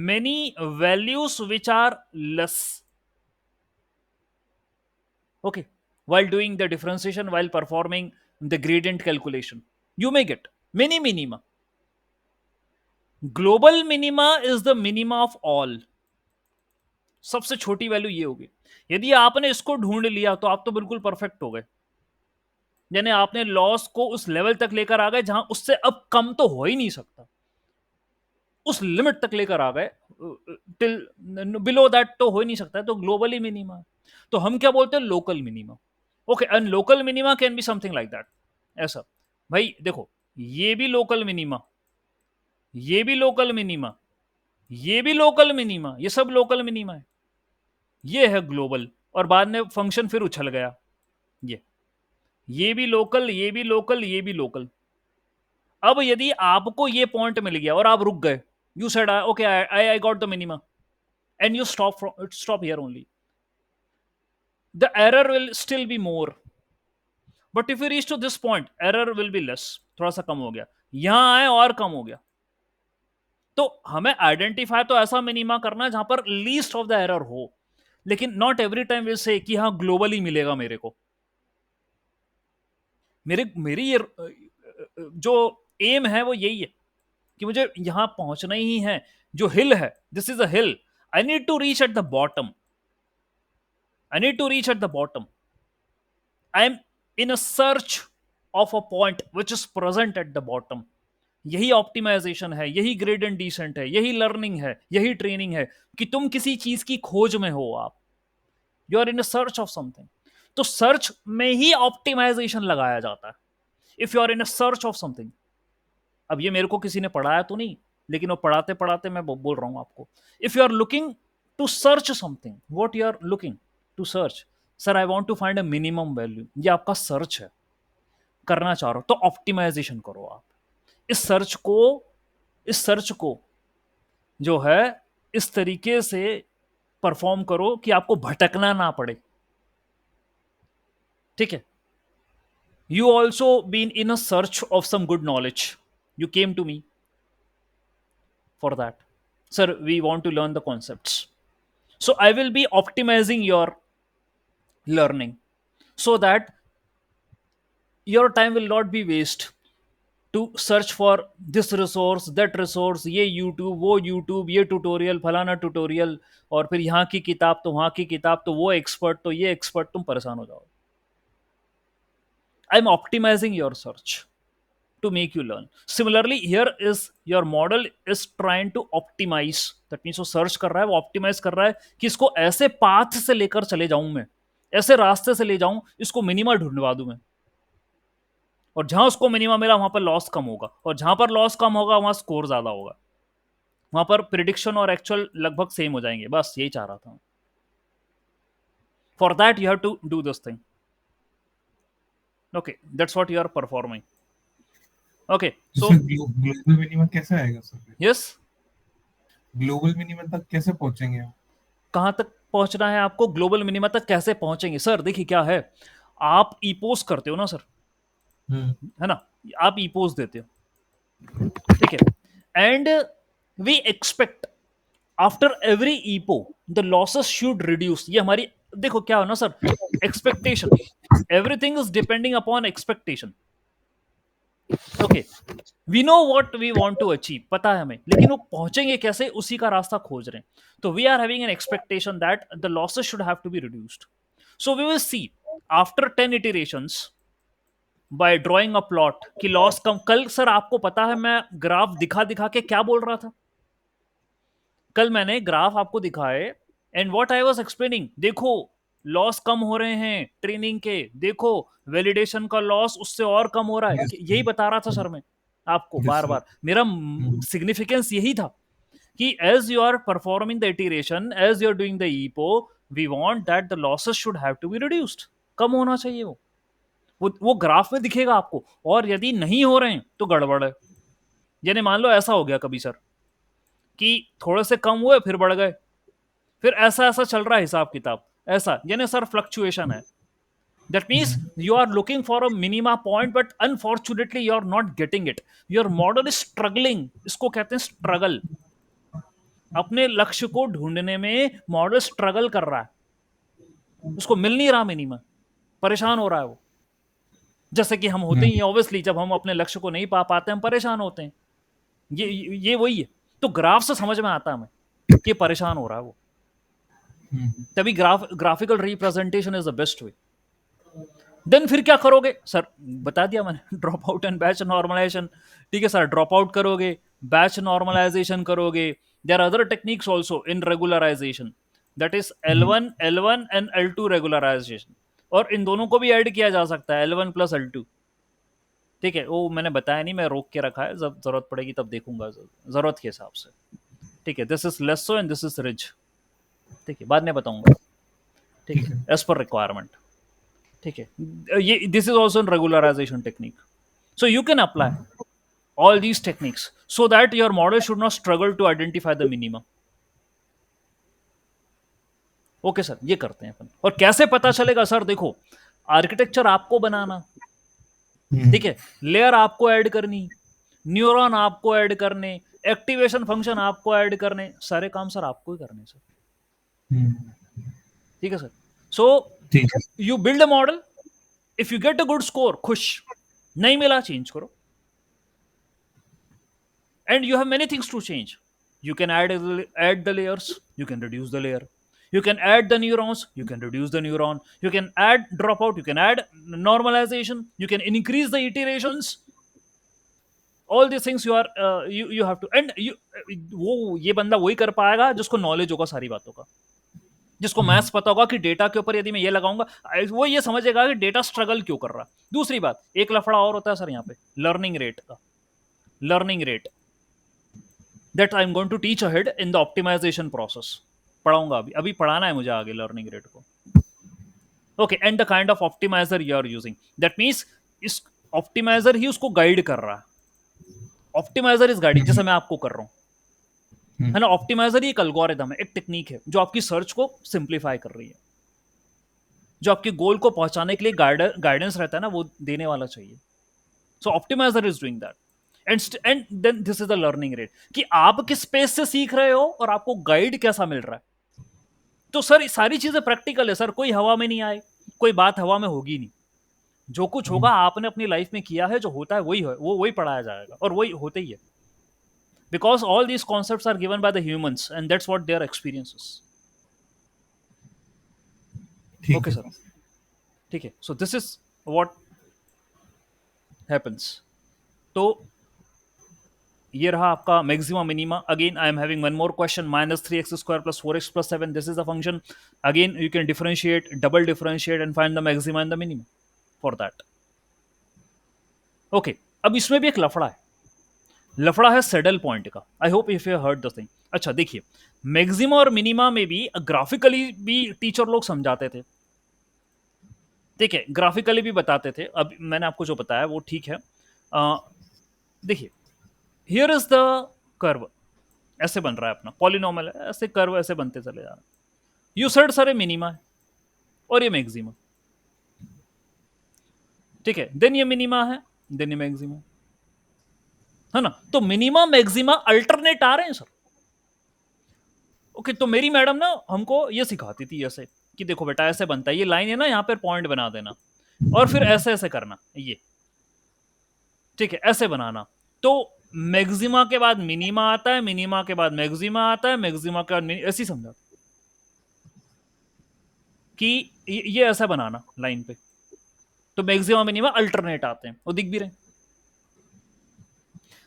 many values which are less, okay, while doing the differentiation, while performing the gradient calculation you may get many minima. Global minima is the minima of all, सबसे छोटी value ये होगी। यदि आपने इसको ढूंढ लिया तो आप तो बिल्कुल परफेक्ट हो गए, यानी आपने लॉस को उस लेवल तक लेकर आ गए जहां उससे अब कम तो हो ही नहीं सकता, उस लिमिट तक लेकर आ गए, टिल बिलो दैट तो हो ही नहीं सकता है, तो ग्लोबली मिनिमा। तो हम क्या बोलते हैं, local minima. Okay, and local minima can be something like that, ऐसा। भाई देखो, ये भी लोकल मिनिमा, ये भी लोकल मिनिमा, ये भी लोकल मिनिमा, ये सब लोकल मिनिमा है। ये है ग्लोबल, और बाद में फंक्शन फिर उछल गया। ये भी लोकल, ये भी लोकल, ये भी लोकल। अब यदि आपको ये पॉइंट मिल गया और आप रुक गए, you said okay, I got the minima, and you stop here only, the error will still be more, but if you reach to this point error will be less, थोड़ा सा कम हो गया, यहां आए और कम हो गया। तो हमें आइडेंटिफाई तो ऐसा मिनिमा करना जहां पर लीस्ट ऑफ द एरर हो, लेकिन not every time will say कि हाँ ग्लोबली मिलेगा मेरे को। मेरी ये जो एम है वो यही है कि मुझे यहां पहुंचना ही है। जो हिल है, this is a hill, I need to reach at the bottom, I need to reach at the bottom. I am in a search of a point which is present at the bottom. यही optimisation है, यही gradient descent है, यही learning है, यही training है कि तुम किसी चीज की खोज में हो, आप you are in a search of something. तो सर्च में ही ऑप्टिमाइजेशन लगाया जाता है, if you are in a search of something. अब ये मेरे को किसी ने पढ़ाया तो नहीं, लेकिन वो पढ़ाते पढ़ाते मैं बोल रहा हूं आपको। If you are looking to search something, what you are looking to search, sir I want to find a minimum value, ये आपका सर्च है, करना चाह रहे हो तो ऑप्टिमाइजेशन करो आप। इस सर्च को जो है इस तरीके से परफॉर्म करो कि आपको भटकना ना पड़े। ठीक है, you also been in a search of some good knowledge, you came to me for that, sir we want to learn the concepts, so I will be optimizing your learning so that your time will not be waste to search for this resource that resource, ये YouTube वो YouTube, ये tutorial फलाना tutorial, और फिर यहाँ की किताब तो वहाँ की किताब, तो वो एक्सपर्ट तो ये एक्सपर्ट, तुम परेशान हो जाओ। I am optimising your search to make you learn. Similarly, here is your model is trying to optimize. That means वो सर्च कर रहा है, वो ऑप्टिमाइज कर रहा है कि इसको ऐसे पाथ से लेकर चले जाऊं मैं, ऐसे रास्ते से ले जाऊं, इसको मिनिमा ढूंढवा दूं मैं, और जहां उसको मिनिमा मिला वहां पर लॉस कम होगा, और जहां पर लॉस कम होगा वहां स्कोर ज्यादा होगा, वहां पर प्रिडिक्शन और एक्चुअल लगभग सेम हो जाएंगे। बस यही चाह रहा था। For that you have to do this thing. Okay, that's what you are performing. Okay, so global minima कैसे आएगा सर? यस, ग्लोबल मिनिमा तक कैसे पहुंचेंगे आप? कहां तक पहुंचना है आपको, ग्लोबल मिनिमा तक कैसे पहुंचेंगे? सर देखिए क्या है, आप ईपोस करते हो ना सर, है ना, आप ईपोस देते हो, ठीक है, and we expect after every epoch the losses should reduce. ये हमारी, देखो क्या हो ना sir, expectation, everything is depending upon expectation. Okay, we know what we want to achieve, पता है हमें, लेकिन वो पहुंचेंगे कैसे, उसी का रास्ता खोज रहे हैं। तो we are having an expectation that the losses should have to be reduced, so we will see after 10 iterations by drawing a plot कि लॉस कम। कल सर आपको पता है मैं ग्राफ दिखा दिखा के क्या बोल रहा था, कल मैंने ग्राफ आपको दिखाए and what I was explaining, देखो लॉस कम हो रहे हैं ट्रेनिंग के, देखो वैलिडेशन का लॉस उससे और कम हो रहा है, Yes, यही बता रहा था सर मैं आपको yes, बार sir. बार। मेरा Mhm. सिग्निफिकेंस यही था कि as you are performing the iteration, as you are doing the epoch, we want that the losses should have to be reduced, कम होना चाहिए वो ग्राफ में दिखेगा आपको। और यदि नहीं हो रहे हैं तो गड़बड़ है। यानी मान लो ऐसा हो गया कभी सर कि थोड़े से कम हुए फिर बढ़ गए, फिर ऐसा ऐसा चल रहा है हिसाब किताब, ऐसा यानी सर फ्लक्चुएशन है। That means you are looking for a minima point but unfortunately you are not getting it, your model is struggling, इसको कहते हैं स्ट्रगल। अपने लक्ष्य को ढूंढने में मॉडल स्ट्रगल कर रहा है, उसको मिल नहीं रहा मिनिमा, परेशान हो रहा है वो। जैसे कि हम होते ही हैं ऑब्वियसली, जब हम अपने लक्ष्य को नहीं पा पाते हम परेशान होते हैं। ये वही है। तो ग्राफ से समझ में आता है हमें कि परेशान हो रहा है वो, तभी graphical representation is the best way. Then फिर क्या करोगे सर, बता दिया मैंने, drop out and batch normalisation. ठीक है सर, ड्रॉप आउट करोगे, बैच नॉर्मलाइजेशन करोगे। There are other techniques also in regularisation, that is L1 and L2 regularisation, और इन दोनों को भी ऐड किया जा सकता है L1 प्लस L2। ठीक है, वो मैंने बताया नहीं, मैं रोक के रखा है, जब जरूरत पड़ेगी तब देखूंगा जरूरत के हिसाब से। ठीक है, this is lasso and this is ridge. ठीक है, बाद में बताऊंगा। ठीक है, एज पर रिक्वायरमेंट। ठीक है, ये this is also in regularisation technique. So you can apply all these techniques so that your model should not struggle to identify the minimum. Okay sir, ये करते हैं अपन। और कैसे पता चलेगा सर, देखो आर्किटेक्चर आपको बनाना, ठीक है, लेयर आपको ऐड करनी, न्यूरॉन आपको ऐड करने, एक्टिवेशन फंक्शन आपको ऐड करने, सारे काम सर आपको ही करने सर। ठीक है sir. So you build a model, if you get a good score खुश, नहीं मिला चेंज करो, and you have many things to change. You can add the layers, you can reduce the layer, you can add the neurons, you can reduce the neuron, you can add dropout, you can add normalization, you can increase the iterations. All these things you have to, and you वो ये बंदा वही कर पाएगा जिसको knowledge होगा सारी बातों का, जिसको मैथ्स पता होगा कि डेटा के ऊपर यदि मैं ये लगाऊंगा, वो ये समझेगा कि डेटा स्ट्रगल क्यों कर रहा। दूसरी बात, एक लफड़ा और होता है सर यहाँ पे, लर्निंग रेट का। Learning rate that I'm going to teach ahead in the optimization process. पढ़ाऊंगा अभी पढ़ाना है मुझे आगे लर्निंग रेट को। Okay, and the kind of optimiser you are using, that means इस ऑप्टिमाइजर ही उसको गाइड कर रहा है। ऑप्टिमाइजर इज गाइडिंग, जैसे मैं आपको कर रहा हूं, है ना। ऑप्टिमाइजर ही एक एल्गोरिथम है, एक टेक्निक है जो आपकी सर्च को सिंप्लीफाई कर रही है, जो आपके गोल को पहुंचाने के लिए गाइडेंस रहता है ना, वो देने वाला चाहिए। So optimiser is doing that. And then this is the learning rate, कि आप किस स्पेस से सीख रहे हो और आपको गाइड कैसा मिल रहा है। तो सर सारी चीजें प्रैक्टिकल है सर, कोई हवा में नहीं आए, कोई बात हवा में होगी नहीं। जो कुछ होगा आपने अपनी लाइफ में किया है, जो होता है वही है, वो वही पढ़ाया जाएगा और वही होते ही है, because all these concepts are given by the humans and that's what their experiences. Okay sir, ठीक है। So this is what happens. तो ये रहा आपका maxima minima. Again I am having one more question, -3x² + 4x + 7, this is the function. Again you can differentiate, double differentiate and find the maxima and the minima for that. Okay, अब इसमें भी एक लफड़ा है, लफड़ा है saddle point का। I hope if you heard the thing. अच्छा देखिए, मैक्सिमा और मिनिमा में भी ग्राफिकली भी टीचर लोग समझाते थे, ठीक है, ग्राफिकली भी बताते थे। अब मैंने आपको जो बताया वो ठीक है। देखिए, हियर इज द कर्व, ऐसे बन रहा है अपना पॉलिनोमियल है, ऐसे कर्व ऐसे बनते चले जा रहे हैं। यू सेड सर ये मिनिमा है और ये मैक्सिमा, ठीक है, देन ये मिनिमा है, देन ये मैक्सिमा है ना। तो मिनिमा मैक्सिमा अल्टरनेट आ रहे हैं सर। ओके, तो मेरी मैडम ना हमको ये सिखाती थी ऐसे कि देखो बेटा ऐसे बनता है, ये लाइन है ना, यहाँ पर पॉइंट बना देना और फिर ऐसे ऐसे करना, ये ठीक है, ऐसे बनाना। तो मैक्सिमा के बाद मिनिमा आता है, मिनिमा के बाद मैक्सिमा आता है, मैक्सिमा के बाद ऐसे ही समझा कि ये ऐसा बनाना लाइन पे। तो मैक्सिमा मिनिमा अल्टरनेट आते हैं, वो दिख भी रहे।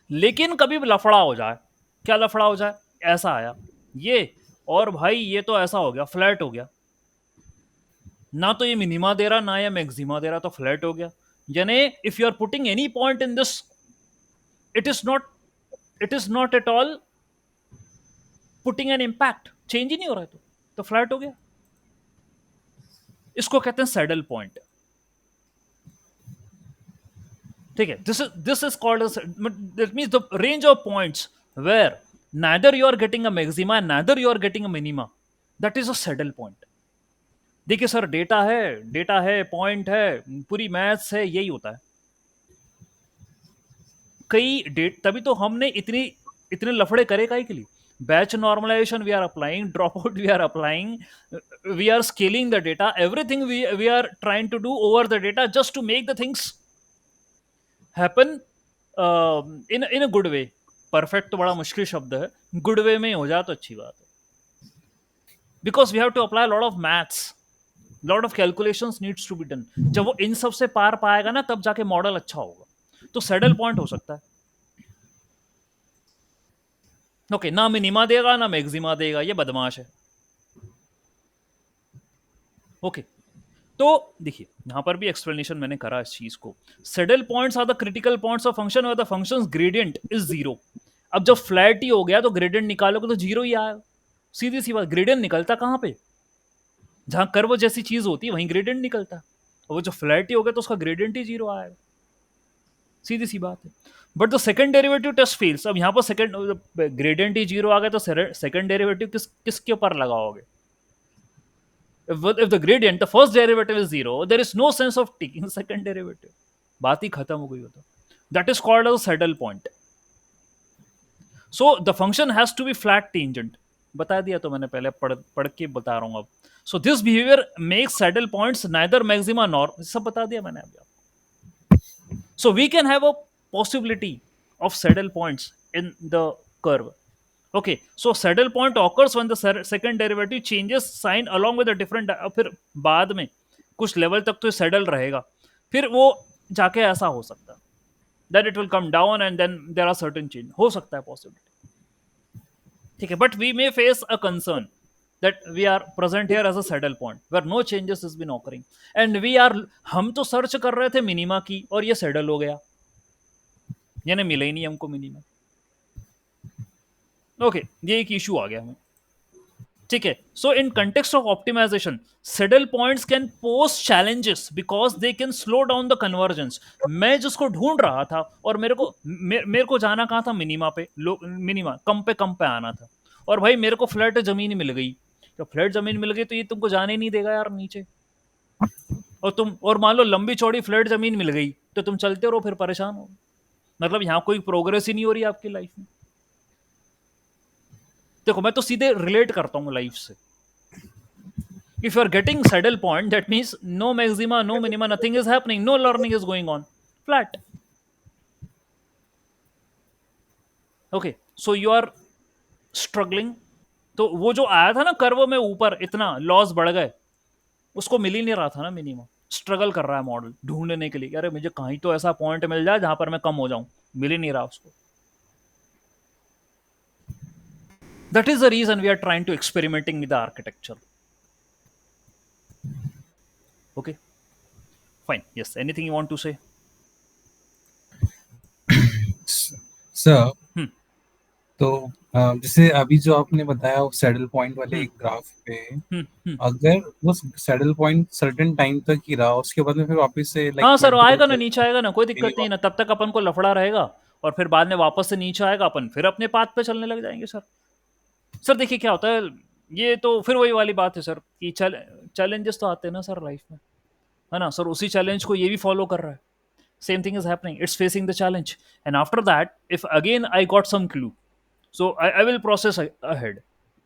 लेकिन कभी लफड़ा हो जाए, क्या लफड़ा हो जाए, ऐसा आया ये, और भाई ये तो ऐसा हो गया, फ्लैट हो गया, ना तो ये मिनिमा दे रहा ना ये मैक्सिमा दे रहा, तो फ्लैट हो गया। यानी if you are putting any point in this, it is not, it is not at all putting an impact, change ही नहीं हो रहा है, तो फ्लैट हो गया। इसको कहते हैं सैडल पॉइंट। ठीक है, this is called, that means the range of points where neither you are getting a maxima and neither you are getting a minima, that is a saddle point। देखिए sir, data है, point है, पूरी maths है, यही होता है। कई date, तभी तो हमने इतनी इतने लफड़े करे काहे के लिए? Batch normalisation we are applying, drop out we are applying, we are scaling the data, everything we are trying to do over the data just to make the things happen in a good way. Perfect तो बड़ा मुश्किल शब्द है, good way में हो जाए तो अच्छी बात है। Because we have to apply lot of maths, lot of calculations needs to be done. जब वो इन सब से पार पाएगा ना, तब जाके मॉडल अच्छा होगा। तो सैडल पॉइंट हो सकता है। ओके, ना मिनिमा देगा ना मैक्सिमा देगा, ये बदमाश है। ओके, तो देखिए यहां पर भी एक्सप्लेनेशन मैंने करा इस चीज को। Saddle points are the critical points of function और the function's gradient is zero. अब जब फ्लैट ही हो गया तो ग्रेडियंट निकालोगे तो जीरो ही आएगा, सीधी सी बात। ग्रेडियंट निकलता कहां पे? जहां कर्व जैसी चीज होती है वहीं ग्रेडियंट निकलता है, और वो जो फ्लैट ही हो गया तो उसका ग्रेडियंट ही जीरो आएगा, सीधी सी बात है। But the second derivative test fails. अब यहां पर सेकंड ग्रेडियंट ही जीरो आ गया तो सेकंड डेरिवेटिव किसके ऊपर लगाओगे? if the gradient, the first derivative is zero, there is no sense of taking the second derivative, बात ही खत्म हो गई। होता, that is called as a saddle point। so the function has to be flat tangent, बता दिया तो मैंने पहले, पढ़ के बता रहा हूं अब। so this behavior makes saddle points neither maxima nor, सब बता दिया मैंने अभी आपको। so we can have a possibility of saddle points in the curve। okay, so saddle point occurs when the second derivative changes sign along with a different, फिर बाद में कुछ लेवल तक तो सैडल रहेगा, फिर वो जाके ऐसा हो सकता है that it will come down and then there are certain change, हो सकता है possibility। ठीक है, but we may face a concern that we are present here as a saddle point where no changes has been occurring and we are, हम तो search कर रहे थे मिनिमा की और ये सैडल हो गया, यानी मिला ही नहीं हमको मिनिमा। ओके, ये एक इशू आ गया हमें। ठीक है, so in context of optimisation saddle points can pose challenges because they can slow down the convergence. मैं जिसको ढूंढ रहा था और मेरे को जाना कहाँ था? मिनिमा पे, मिनिमा कम पे आना था, और भाई मेरे को फ्लैट जमीन मिल गई। तो फ्लैट जमीन मिल गई तो ये तुमको जाने नहीं देगा यार नीचे, और मान लो लंबी चौड़ी फ्लैट जमीन मिल गई तो तुम चलते रहो, फिर परेशान हो। मतलब यहाँ कोई प्रोग्रेस ही नहीं हो रही आपकी लाइफ में। देखो मैं तो सीधे रिलेट करता हूं लाइफ से। If you are getting saddle point, that means no maxima no minima, nothing is happening, no learning is going on, flat. Okay, so you are struggling. तो वो जो आया था ना कर्व में ऊपर, इतना लॉस बढ़ गए, उसको मिल ही नहीं रहा था ना मिनिमा। स्ट्रगल कर रहा है मॉडल ढूंढने के लिए, अरे मुझे कहीं तो ऐसा पॉइंट मिल जाए जहां पर मैं कम हो जाऊं, मिल ही नहीं रहा उसको। That is the reason we are trying to experimenting with the architecture। Okay, fine, yes, anything you want to say? Sir, Hmm. तो जैसे अभी जो आपने बताया वो सैडल पॉइंट वाले ग्राफ पे, अगर वो सैडल पॉइंट सर्टेन टाइम तक ही रहा, उसके बाद में फिर वापस से हाँ सर, multiple आएगा ना, cycles नीचे आएगा ना, कोई दिक्कत नहीं है ना, तब तक अपन को लफड़ा रहेगा, और फिर बाद में वापस से नीचे आएगा, अपन फिर अपने पाथ पे चलने लग जाएंगे सर। सर देखिए क्या होता है, ये तो फिर वही वाली बात है सर कि चैलेंजेस तो आते हैं ना सर लाइफ में, है ना सर। उसी चैलेंज को ये भी फॉलो कर रहा है, same thing is happening, it's facing the challenge, and after that if again I got some clue, so I will process ahead।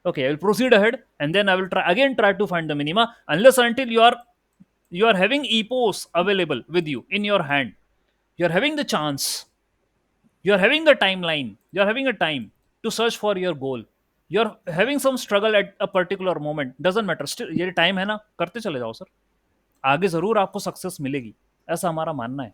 okay, I will proceed ahead and then I will try to find the minima, unless until you are having epos available with you in your hand, you are having the chance, you are having the timeline, you are having a time to search for your goal, you are having some struggle at a particular moment, doesn't matter, still ये time है ना, करते चले जाओ sir, आगे जरूर आपको success मिलेगी, ऐसा हमारा मानना है।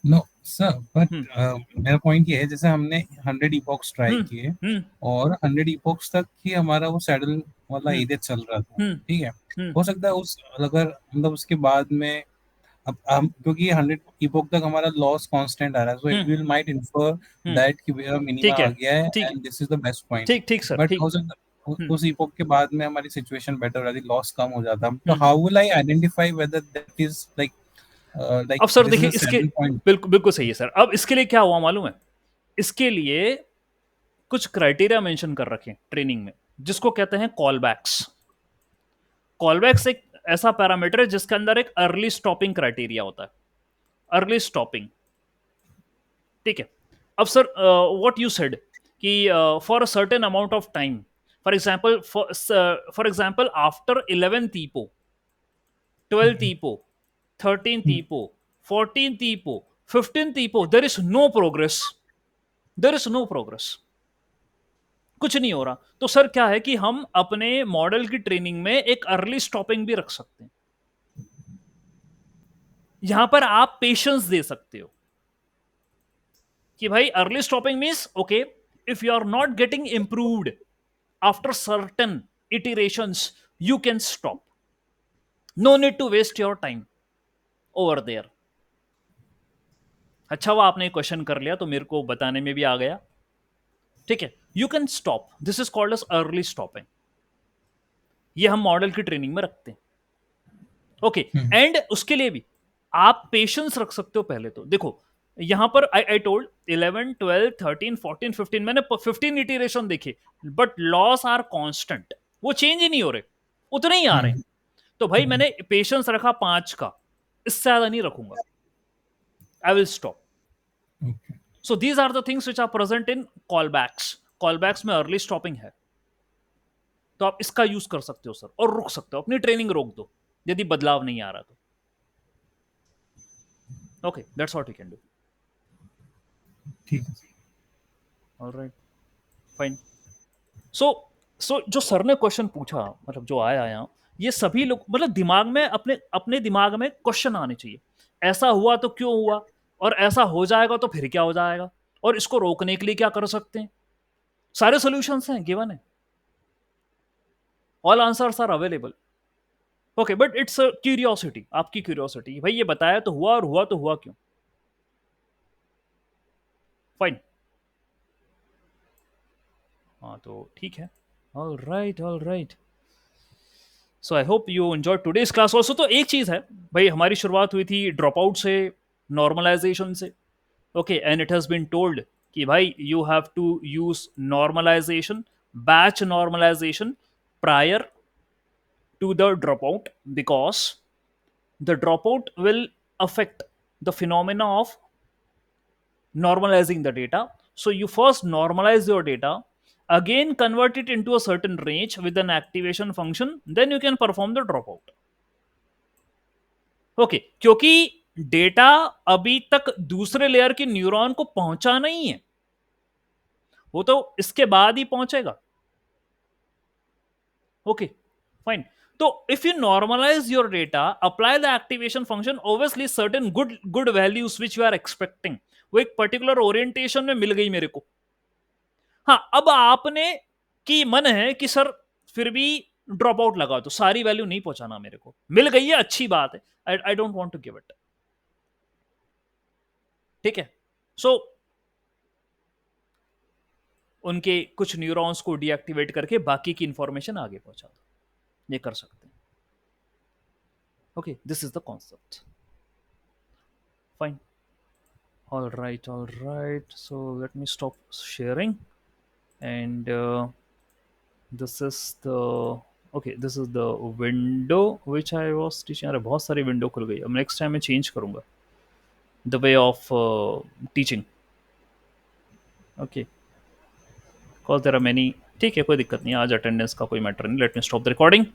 नो सर, बट हम्म मेरा पॉइंट ये है, जैसे हमने 100 इपॉक्स ट्राई हम्म किए हम्म और 100 इपॉक्स तक ही हमारा वो सैडल वाला हम्म एरिया चल रहा था, हम्म ठीक है। हम्म हो सकता है उस अगर मतलब उसके बाद में अब हम, क्योंकि 100 इपॉक तक हमारा लॉस कांस्टेंट आ रहा है, so hmm we will might infer hmm, that कि मेरा मिनिमा ठीक है आ गया है ठीक है and this is the best point. ठीक ठीक सर बट ठीक। हो सकता है हम्म उस इपॉक के बाद में हमारी सिचुएशन बेटर हो जाती, लॉस कम हो जाता, तो hmm. How will I identify whether that is like अब सर दिस इज देखिए अ इसके, सैडल पॉइंट? बिल्कुल बिल्कुल सही है सर। अब इसके लिए क्या हुआ मालूम है, इसके लिए कुछ क्राइटेरिया मेंशन कर रखे हैं ट्रेनिंग में, जिसको कहते हैं कॉलबैक्स। कॉलबैक्स एक ऐसा पैरामीटर है जिसके अंदर एक अर्ली स्टॉपिंग क्राइटेरिया होता है, अर्ली स्टॉपिंग, ठीक है। अब सर व्हाट यू सेड कि for a certain amount of time, for example after 11th epoch, 12th epoch, 13th epoch, 14th epoch, 15th epoch, there is no progress, there is no progress, कुछ नहीं हो रहा। तो sir क्या है कि हम अपने मॉडल की ट्रेनिंग में एक अर्ली स्टॉपिंग भी रख सकते हैं। यहां पर आप पेशेंस दे सकते हो कि भाई early stopping means okay, if you are not getting improved after certain iterations, you can stop, no need to waste your time over there. अच्छा हुआ आपने क्वेश्चन कर लिया तो मेरे को बताने में भी आ गया, ठीक है। You can stop, this is called as early stopping. ये हम मॉडल की ट्रेनिंग में रखते हैं, ओके। एंड उसके लिए भी आप पेशेंस रख सकते हो। पहले तो देखो यहां पर आई टोल्ड 11, 12, 13, 14, 15, मैंने 15 इटरेशन देखे, बट लॉस आर कांस्टेंट, वो चेंज ही नहीं हो रहे, उतने ही आ रहे हैं। तो भाई मैंने पेशेंस रखा 5 का, इससे ज्यादा नहीं रखूंगा, I will stop. So these are the things which are present in callbacks. Callbacks में अर्ली स्टॉपिंग है, तो आप इसका यूज कर सकते हो सर, और रुक सकते हो, अपनी ट्रेनिंग रोक दो यदि बदलाव नहीं आ रहा तो। Okay, that's what you can do. ठीक है। Alright, fine. सो सो जो सर ने क्वेश्चन पूछा, मतलब जो आया यहाँ, ये सभी लोग मतलब दिमाग में, अपने अपने दिमाग में क्वेश्चन आने चाहिए। ऐसा हुआ तो क्यों हुआ, और ऐसा हो जाएगा तो फिर क्या हो जाएगा, और इसको रोकने के लिए क्या कर सकते हैं। सारे सॉल्यूशंस हैं, गिवन है, all answers are available. Okay, but it's curiosity, आपकी क्यूरियोसिटी, भाई ये बताया तो हुआ, और हुआ तो हुआ क्यों। फाइन, हाँ तो ठीक है। All right, all right. So I hope you enjoy today's class also. तो एक चीज है भाई, हमारी शुरुआत हुई थी ड्रॉप आउट से, नॉर्मलाइजेशन से, okay, and it has been told कि भाई you have to use normalization, batch normalization prior to the dropout, because the dropout will affect the phenomena of normalizing the data. So you first normalize your data, again convert it into a certain range with an activation function, then you can perform the dropout. Okay, क्योंकि data अभी तक दूसरे layer के neuron को पहुंचा नहीं है, वो तो इसके बाद ही पहुंचेगा। Okay, fine. तो if you normalise your data, apply the activation function, obviously certain good values which you are expecting, वो एक पर्टिकुलर ओरिएंटेशन में मिल गई मेरे को। हाँ, अब आपने की मन है कि सर फिर भी ड्रॉप आउट लगा, तो सारी वैल्यू नहीं पहुंचाना, मेरे को मिल गई है, अच्छी बात है, I don't want to give it, ठीक है। सो उनके कुछ न्यूरॉन्स को डीएक्टिवेट करके बाकी की इंफॉर्मेशन आगे पहुंचा दो, ये कर सकते हैं। Okay, this is the concept, fine. All right, all right. So let me stop sharing. And this is the, okay, this is the window which I was teaching. अरे बहुत सारी विंडो खुल गई, अब नेक्स्ट टाइम मैं change करूंगा the way of teaching, okay, because there are many. ठीक है, कोई दिक्कत नहीं, आज अटेंडेंस का कोई मैटर नहीं। Let me stop the recording.